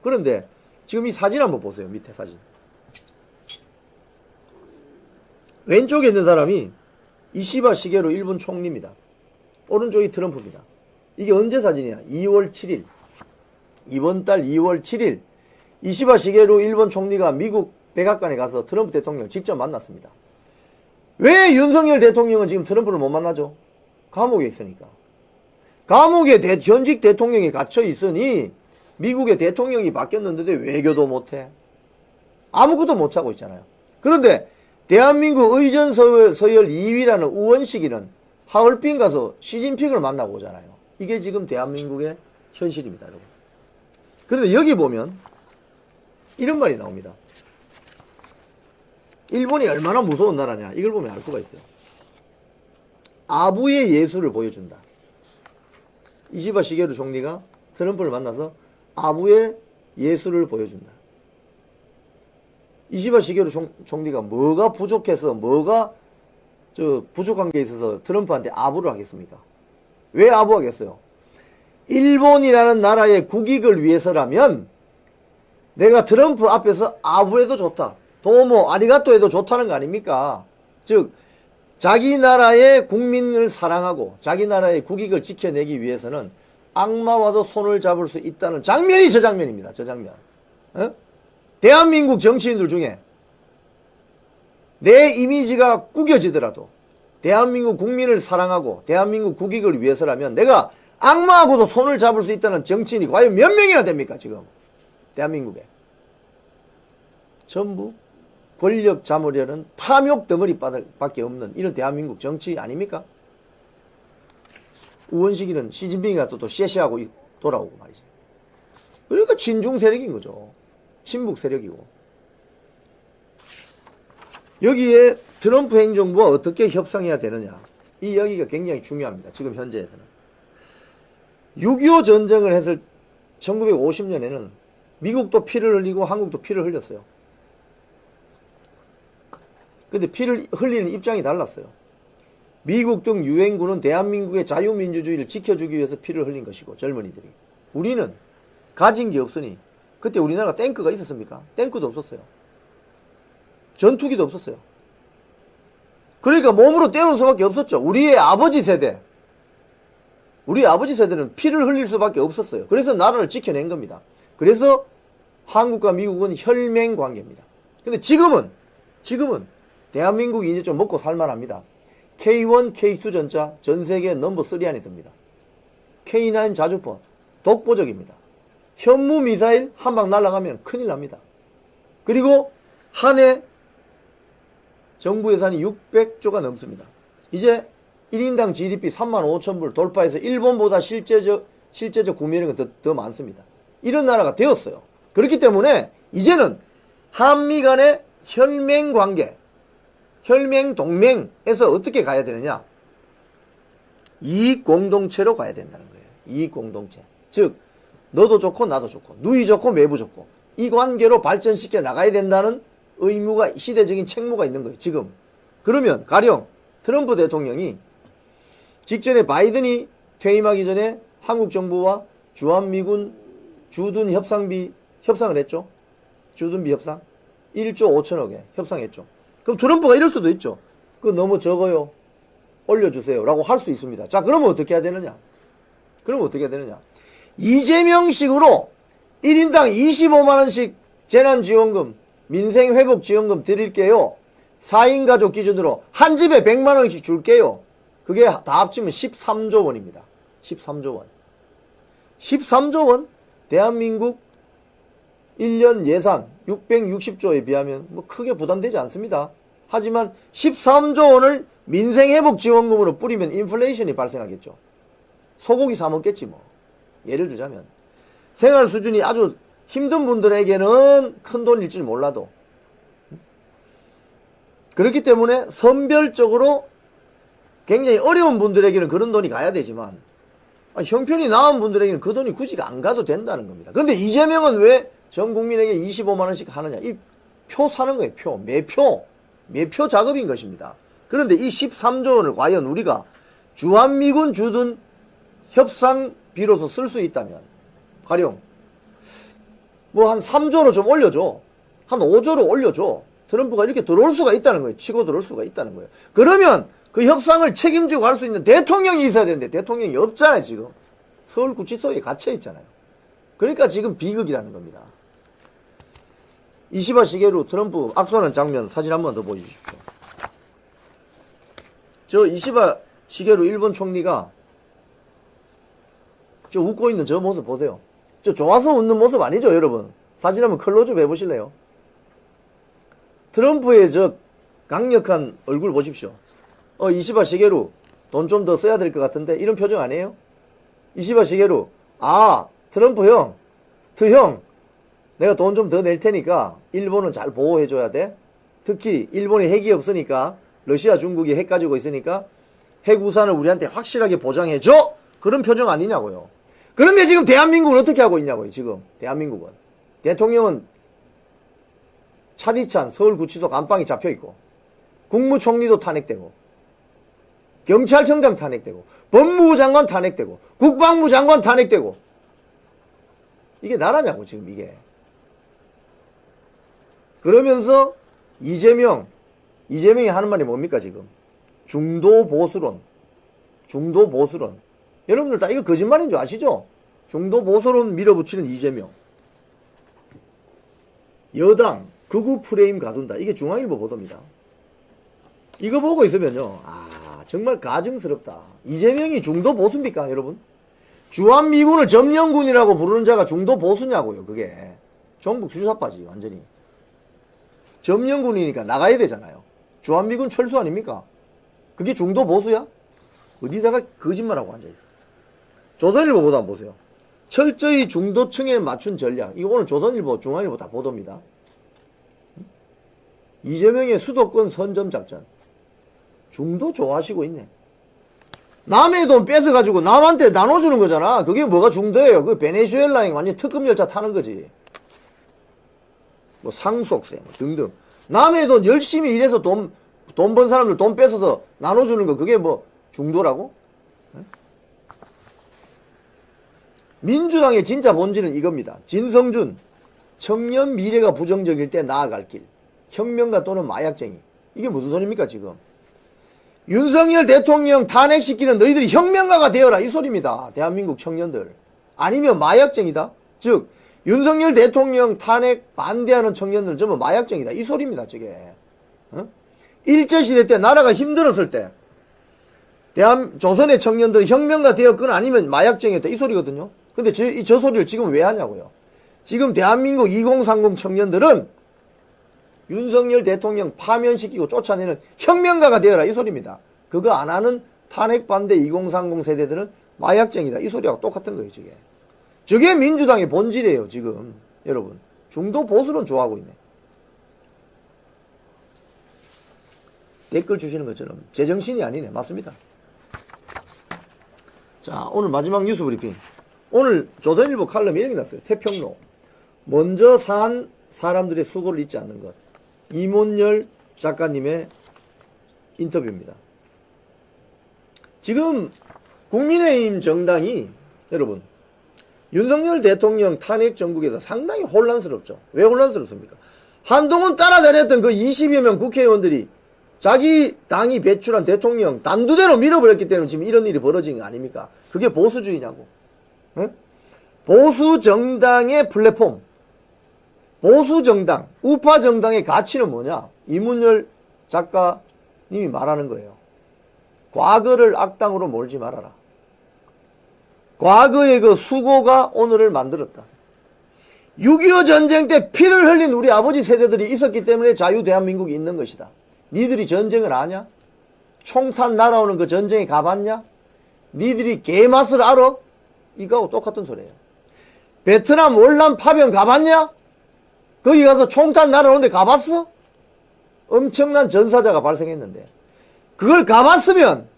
S1: 그런데 지금 이 사진 한번 보세요. 밑에 사진. 왼쪽에 있는 사람이 이시바 시게루 일본 총리입니다. 오른쪽이 트럼프입니다. 이게 언제 사진이야? 2월 7일. 이번 달 2월 7일 이시바 시게루 일본 총리가 미국 백악관에 가서 트럼프 대통령을 직접 만났습니다. 왜 윤석열 대통령은 지금 트럼프를 못 만나죠? 감옥에 있으니까. 감옥에 현직 대통령이 갇혀 있으니 미국의 대통령이 바뀌었는데 외교도 못해. 아무것도 못하고 있잖아요. 그런데 대한민국 의전서열 2위라는 우원식이는 하얼빈 가서 시진핑을 만나고 오잖아요. 이게 지금 대한민국의 현실입니다, 여러분. 그런데 여기 보면 이런 말이 나옵니다. 일본이 얼마나 무서운 나라냐 이걸 보면 알 수가 있어요. 아부의 예술을 보여준다. 이시바 시게루 총리가 트럼프를 만나서 아부의 예술을 보여준다. 이시바 시게루 총리가 뭐가 부족해서 뭐가 부족한 게 있어서 트럼프한테 아부를 하겠습니까? 왜 아부하겠어요? 일본이라는 나라의 국익을 위해서라면 내가 트럼프 앞에서 아부해도 좋다. 도모 아리가또 해도 좋다는 거 아닙니까? 즉 자기 나라의 국민을 사랑하고 자기 나라의 국익을 지켜내기 위해서는 악마와도 손을 잡을 수 있다는 장면이 저 장면입니다. 저 장면. 대한민국 정치인들 중에 내 이미지가 구겨지더라도 대한민국 국민을 사랑하고 대한민국 국익을 위해서라면 내가 악마하고도 손을 잡을 수 있다는 정치인이 과연 몇 명이나 됩니까 지금 대한민국에. 전부 권력 잡으려는 탐욕 덩어리밖에 없는 이런 대한민국 정치 아닙니까? 우원식이는 시진핑이가 또 쉐쉐하고 돌아오고 말이지. 그러니까 친중 세력인 거죠. 친북 세력이고. 여기에 트럼프 행정부와 어떻게 협상해야 되느냐. 이 이야기가 굉장히 중요합니다. 지금 현재에서는. 6.25 전쟁을 했을 1950년에는 미국도 피를 흘리고 한국도 피를 흘렸어요. 근데 피를 흘리는 입장이 달랐어요. 미국 등 유엔군은 대한민국의 자유민주주의를 지켜주기 위해서 피를 흘린 것이고, 젊은이들이. 우리는 가진 게 없으니, 그때 우리나라가 탱크가 있었습니까? 탱크도 없었어요. 전투기도 없었어요. 그러니까 몸으로 때우는 수밖에 없었죠. 우리의 아버지 세대는 피를 흘릴 수밖에 없었어요. 그래서 나라를 지켜낸 겁니다. 그래서 한국과 미국은 혈맹 관계입니다. 근데 지금은 대한민국이 이제 좀 먹고 살만합니다. K1, K2 전차 전 세계 넘버 3 안에 듭니다. K9 자주포 독보적입니다. 현무 미사일 한 방 날아가면 큰일 납니다. 그리고 한 해 정부 예산이 600조가 넘습니다. 이제 1인당 GDP 35,000불 돌파해서 일본보다 실제적 구매력은 더 많습니다. 이런 나라가 되었어요. 그렇기 때문에 이제는 한미 간의 혈맹 관계, 혈맹 동맹에서 어떻게 가야 되느냐? 이익 공동체로 가야 된다는 거예요. 이익 공동체. 즉 너도 좋고 나도 좋고 누이 좋고 매부 좋고 이 관계로 발전시켜 나가야 된다는 의무가, 시대적인 책무가 있는 거예요. 지금. 그러면 가령 트럼프 대통령이 직전에 바이든이 퇴임하기 전에 한국 정부와 주한미군 주둔 협상비 협상을 했죠. 주둔비 협상 1조 5천억에 협상했죠. 그럼 트럼프가 이럴 수도 있죠. 그거 너무 적어요. 올려주세요. 라고 할 수 있습니다. 자, 그러면 어떻게 해야 되느냐? 이재명식으로 1인당 25만원씩 재난지원금, 민생회복지원금 드릴게요. 4인 가족 기준으로 한 집에 100만원씩 줄게요. 그게 다 합치면 13조 원입니다. 13조 원. 13조 원? 대한민국 1년 예산 660조에 비하면 뭐 크게 부담되지 않습니다. 하지만 13조 원을 민생회복지원금으로 뿌리면 인플레이션이 발생하겠죠. 소고기 사 먹겠지 뭐. 예를 들자면 생활 수준이 아주 힘든 분들에게는 큰 돈일지 몰라도, 그렇기 때문에 선별적으로 굉장히 어려운 분들에게는 그런 돈이 가야 되지만 형편이 나은 분들에게는 그 돈이 굳이 안 가도 된다는 겁니다. 그런데 이재명은 왜 전 국민에게 25만원씩 하느냐? 이 표 사는 거예요. 매표 작업인 것입니다. 그런데 이 13조 원을 과연 우리가 주한미군 주둔 협상비로서 쓸 수 있다면, 가령 뭐 한 3조로 좀 올려줘. 한 5조로 올려줘. 트럼프가 이렇게 들어올 수가 있다는 거예요. 치고 들어올 수가 있다는 거예요. 그러면 그 협상을 책임지고 할 수 있는 대통령이 있어야 되는데 대통령이 없잖아요. 지금 서울구치소에 갇혀 있잖아요. 그러니까 지금 비극이라는 겁니다. 이시바 시게루 트럼프 악수하는 장면 사진 한 번 더 보여주십시오. 저 이시바 시게루 일본 총리가 저 웃고 있는 저 모습 보세요. 저 좋아서 웃는 모습 아니죠, 여러분? 사진 한번 클로즈업 해보실래요? 트럼프의 저 강력한 얼굴 보십시오. 이시바 시게루 돈 좀 더 써야 될 것 같은데 이런 표정 아니에요? 이시바 시게루, 트럼프 형, 내가 돈 좀 더 낼 테니까 일본은 잘 보호해줘야 돼. 특히 일본이 핵이 없으니까, 러시아 중국이 핵 가지고 있으니까 핵 우산을 우리한테 확실하게 보장해줘. 그런 표정 아니냐고요. 그런데 지금 대한민국은 어떻게 하고 있냐고요. 지금 대한민국은 대통령은 차디찬 서울구치소 감방이 잡혀있고, 국무총리도 탄핵되고, 경찰청장 탄핵되고, 법무부 장관 탄핵되고, 국방부 장관 탄핵되고, 이게 나라냐고 지금 이게. 그러면서 이재명이 하는 말이 뭡니까 지금? 중도 보수론. 여러분들 다 이거 거짓말인 줄 아시죠? 중도 보수론 밀어붙이는 이재명. 여당 극우 프레임 가둔다. 이게 중앙일보 보도입니다. 이거 보고 있으면요, 정말 가증스럽다. 이재명이 중도 보수입니까 여러분? 주한미군을 점령군이라고 부르는 자가 중도 보수냐고요. 그게 종북 주사파지 완전히. 점령군이니까 나가야 되잖아요. 주한미군 철수 아닙니까? 그게 중도 보수야? 어디다가 거짓말하고 앉아있어. 조선일보 보도 한번 보세요. 철저히 중도층에 맞춘 전략. 이거 오늘 조선일보, 중앙일보 다 보도입니다. 이재명의 수도권 선점 작전. 중도 좋아하시고 있네. 남의 돈 뺏어가지고 남한테 나눠주는 거잖아. 그게 뭐가 중도예요? 그 베네수엘라행 완전 특급 열차 타는 거지. 뭐 상속세 뭐 등등. 남의 돈 열심히 일해서 돈 번 사람들 돈 뺏어서 나눠주는 거 그게 뭐 중도라고? 민주당의 진짜 본질은 이겁니다. 진성준, 청년 미래가 부정적일 때 나아갈 길. 혁명가 또는 마약쟁이. 이게 무슨 소리입니까 지금? 윤석열 대통령 탄핵시키는 너희들이 혁명가가 되어라 이 소리입니다. 대한민국 청년들. 아니면 마약쟁이다. 즉 윤석열 대통령 탄핵 반대하는 청년들은 전부 마약쟁이다 이 소리입니다. 저게. 일제시대 때 나라가 힘들었을 때 조선의 청년들이 혁명가 되었거나 아니면 마약쟁이였다 이 소리거든요. 근데 저 소리를 지금 왜 하냐고요. 지금 대한민국 2030 청년들은 윤석열 대통령 파면시키고 쫓아내는 혁명가가 되어라 이 소리입니다. 그거 안 하는 탄핵 반대 2030 세대들은 마약쟁이다 이 소리하고 똑같은 거예요. 저게 민주당의 본질이에요. 지금 여러분 중도 보수론 좋아하고 있네. 댓글 주시는 것처럼 제정신이 아니네. 맞습니다. 자, 오늘 마지막 뉴스 브리핑. 오늘 조선일보 칼럼에 이런 게 났어요. 태평로. 먼저 산 사람들의 수고를 잊지 않는 것. 이몬열 작가님의 인터뷰입니다. 지금 국민의힘 정당이 여러분 윤석열 대통령 탄핵 정국에서 상당히 혼란스럽죠. 왜 혼란스럽습니까? 한동훈 따라다녔던 그 20여 명 국회의원들이 자기 당이 배출한 대통령 단두대로 밀어버렸기 때문에 지금 이런 일이 벌어진 거 아닙니까? 그게 보수주의냐고. 응? 보수정당의 플랫폼, 보수정당, 우파정당의 가치는 뭐냐? 이문열 작가님이 말하는 거예요. 과거를 악당으로 몰지 말아라. 과거의 그 수고가 오늘을 만들었다. 6.25 전쟁 때 피를 흘린 우리 아버지 세대들이 있었기 때문에 자유 대한민국이 있는 것이다. 니들이 전쟁을 아냐? 총탄 날아오는 그 전쟁에 가봤냐? 니들이 개맛을 알아? 이거하고 똑같은 소리예요. 베트남 월남 파병 가봤냐? 거기 가서 총탄 날아오는데 가봤어? 엄청난 전사자가 발생했는데 그걸 가봤으면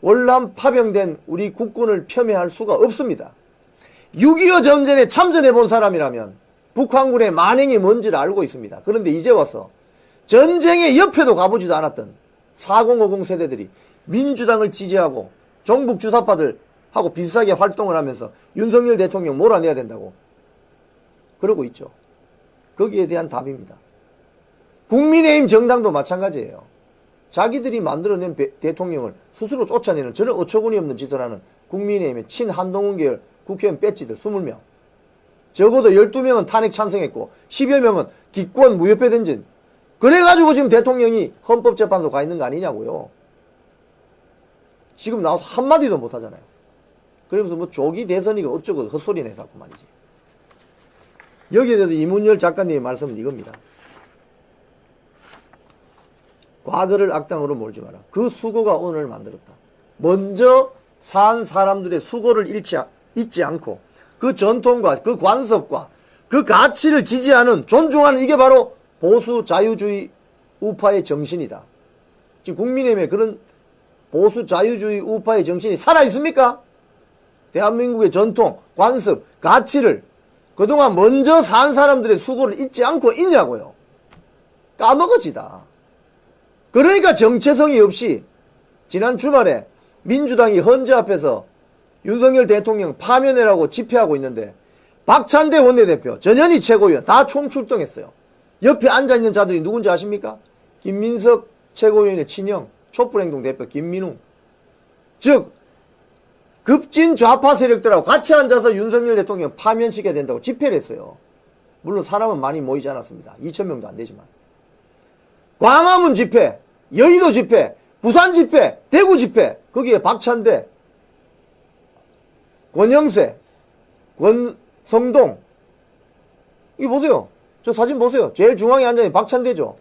S1: 월남 파병된 우리 국군을 폄훼할 수가 없습니다. 6.25 전쟁에 참전해 본 사람이라면 북한군의 만행이 뭔지를 알고 있습니다. 그런데 이제 와서 전쟁의 옆에도 가보지도 않았던 4050 세대들이 민주당을 지지하고 종북 주사파들하고 비슷하게 활동을 하면서 윤석열 대통령 몰아내야 된다고 그러고 있죠. 거기에 대한 답입니다. 국민의힘 정당도 마찬가지예요. 자기들이 만들어낸 대통령을 스스로 쫓아내는 저런 어처구니 없는 짓을 하는 국민의힘의 친한동훈 계열 국회의원 배지들 20명. 적어도 12명은 탄핵 찬성했고 10여 명은 기권 무효표 던진. 그래가지고 지금 대통령이 헌법재판소 가 있는 거 아니냐고요. 지금 나와서 한마디도 못하잖아요. 그러면서 뭐 조기 대선이가 어쩌고 헛소리 내서 자꾸 말이지. 여기에 대해서 이문열 작가님의 말씀은 이겁니다. 과거를 악당으로 몰지 마라. 그 수고가 오늘을 만들었다. 먼저 산 사람들의 수고를 잊지 않고 그 전통과 그 관습과 그 가치를 지지하는 존중하는 이게 바로 보수 자유주의 우파의 정신이다. 지금 국민의힘에 그런 보수 자유주의 우파의 정신이 살아있습니까? 대한민국의 전통, 관습, 가치를 그동안 먼저 산 사람들의 수고를 잊지 않고 있냐고요. 까먹어지다. 그러니까 정체성이 없이 지난 주말에 민주당이 헌재 앞에서 윤석열 대통령 파면해라고 집회하고 있는데 박찬대 원내대표, 전현희 최고위원 다 총출동했어요. 옆에 앉아있는 자들이 누군지 아십니까? 김민석 최고위원의 친형, 촛불행동 대표 김민웅. 즉 급진 좌파 세력들하고 같이 앉아서 윤석열 대통령 파면시켜야 된다고 집회를 했어요. 물론 사람은 많이 모이지 않았습니다. 2,000명도 안 되지만. 광화문 집회, 여의도 집회, 부산 집회, 대구 집회, 거기에 박찬대, 권영세, 권성동. 이거 보세요. 저 사진 보세요. 제일 중앙에 앉아있는 박찬대죠.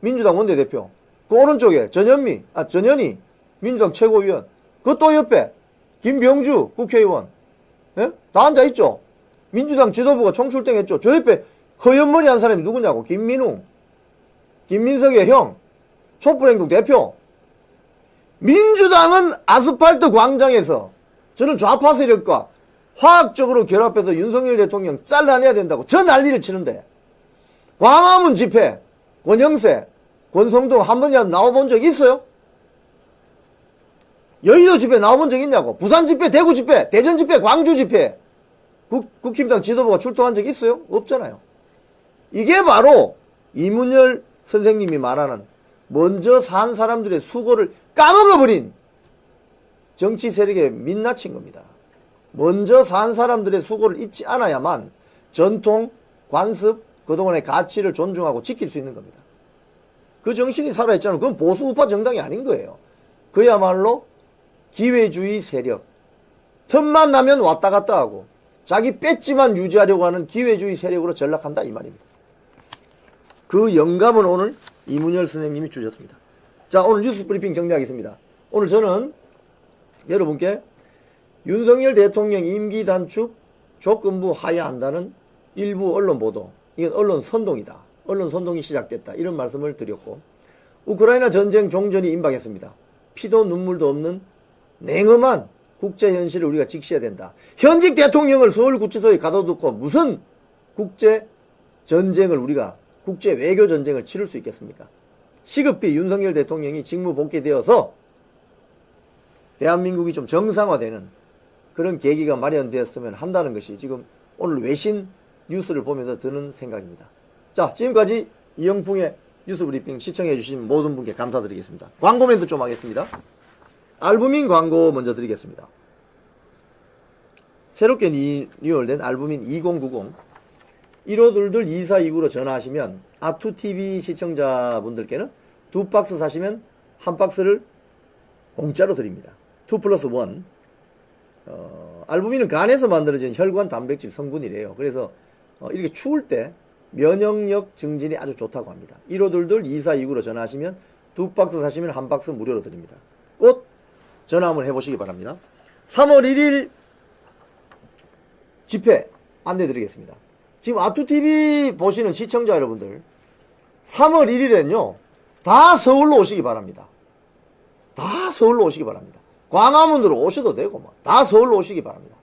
S1: 민주당 원내대표. 그 오른쪽에 전현희 민주당 최고위원. 그 또 옆에 김병주 국회의원. 예? 다 앉아있죠. 민주당 지도부가 총출동했죠. 저 옆에 허연 머리 한 사람이 누구냐고. 김민웅. 김민석의 형. 촛불행동 대표. 민주당은 아스팔트 광장에서 저는 좌파 세력과 화학적으로 결합해서 윤석열 대통령 잘라내야 된다고 저 난리를 치는데 광화문 집회, 권영세, 권성동 한 번이라도 나와본 적 있어요? 여의도 집회 나와본 적 있냐고. 부산 집회, 대구 집회, 대전 집회, 광주 집회 국힘당 지도부가 출동한 적 있어요? 없잖아요. 이게 바로 이문열 선생님이 말하는 먼저 산 사람들의 수고를 까먹어버린 정치 세력의 민낯인 겁니다. 먼저 산 사람들의 수고를 잊지 않아야만 전통, 관습, 그동안의 가치를 존중하고 지킬 수 있는 겁니다. 그 정신이 살아있잖아요. 그건 보수 우파 정당이 아닌 거예요. 그야말로 기회주의 세력. 틈만 나면 왔다 갔다 하고 자기 배지만 유지하려고 하는 기회주의 세력으로 전락한다 이 말입니다. 그 영감을 오늘 이문열 선생님이 주셨습니다. 자, 오늘 뉴스 브리핑 정리하겠습니다. 오늘 저는 여러분께 윤석열 대통령 임기 단축 조건부 하야한다는 일부 언론 보도, 이건 언론 선동이다. 언론 선동이 시작됐다. 이런 말씀을 드렸고, 우크라이나 전쟁 종전이 임박했습니다. 피도 눈물도 없는 냉엄한 국제 현실을 우리가 직시해야 된다. 현직 대통령을 서울구치소에 가둬두고 무슨 국제 전쟁을 우리가 국제 외교 전쟁을 치를 수 있겠습니까? 시급히 윤석열 대통령이 직무 복귀되어서 대한민국이 좀 정상화되는 그런 계기가 마련되었으면 한다는 것이 지금 오늘 외신 뉴스를 보면서 드는 생각입니다. 자, 지금까지 이영풍의 뉴스 브리핑 시청해 주신 모든 분께 감사드리겠습니다. 광고 멘트 좀 하겠습니다. 알부민 광고 먼저 드리겠습니다. 새롭게 리뉴얼된 알부민 2090 1522-2429로 전화하시면 아투TV 시청자분들께는 2박스 사시면 1박스를 공짜로 드립니다. 2+1. 알부민은 간에서 만들어진 혈관 단백질 성분이래요. 그래서 이렇게 추울 때 면역력 증진이 아주 좋다고 합니다. 1522-2429로 전화하시면 2박스 사시면 1박스 무료로 드립니다. 꼭 전화 한번 해보시기 바랍니다. 3월 1일 집회 안내 드리겠습니다. 지금 아투TV 보시는 시청자 여러분들 3월 1일엔요 다 서울로 오시기 바랍니다. 다 서울로 오시기 바랍니다. 광화문으로 오셔도 되고 뭐 다 서울로 오시기 바랍니다.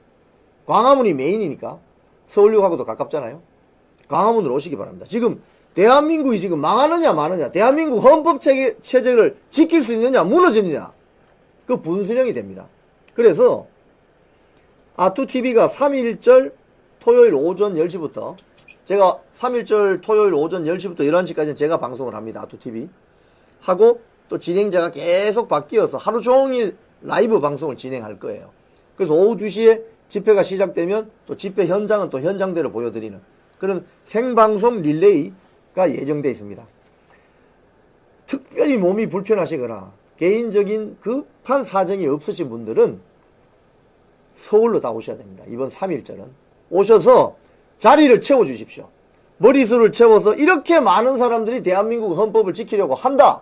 S1: 광화문이 메인이니까 서울역하고도 가깝잖아요. 광화문으로 오시기 바랍니다. 지금 대한민국이 지금 망하느냐 마느냐, 대한민국 헌법 체제를 지킬 수 있느냐 무너지느냐, 그 분수령이 됩니다. 그래서 아투TV가 3.1절 토요일 오전 10시부터 제가 3.1절 토요일 오전 10시부터 11시까지는 제가 방송을 합니다. 아투TV 하고 또 진행자가 계속 바뀌어서 하루 종일 라이브 방송을 진행할 거예요. 그래서 오후 2시에 집회가 시작되면 또 집회 현장은 또 현장대로 보여드리는 그런 생방송 릴레이가 예정되어 있습니다. 특별히 몸이 불편하시거나 개인적인 급한 사정이 없으신 분들은 서울로 다 오셔야 됩니다. 이번 3.1절은 오셔서 자리를 채워주십시오. 머리수를 채워서 이렇게 많은 사람들이 대한민국 헌법을 지키려고 한다.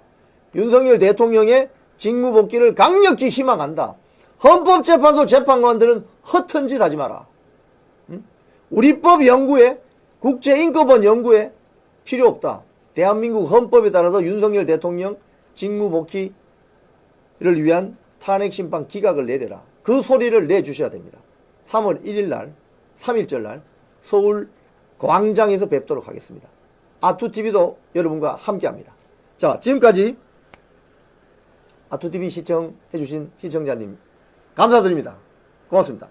S1: 윤석열 대통령의 직무복귀를 강력히 희망한다. 헌법재판소 재판관들은 허튼 짓 하지 마라. 우리법 연구에 국제인권법 연구에 필요 없다. 대한민국 헌법에 따라서 윤석열 대통령 직무복귀를 위한 탄핵심판 기각을 내려라. 그 소리를 내주셔야 됩니다. 3월 1일 날 3.1절 날 서울 광장에서 뵙도록 하겠습니다. 아투TV도 여러분과 함께합니다. 자, 지금까지 아투TV 시청해주신 시청자님 감사드립니다. 고맙습니다.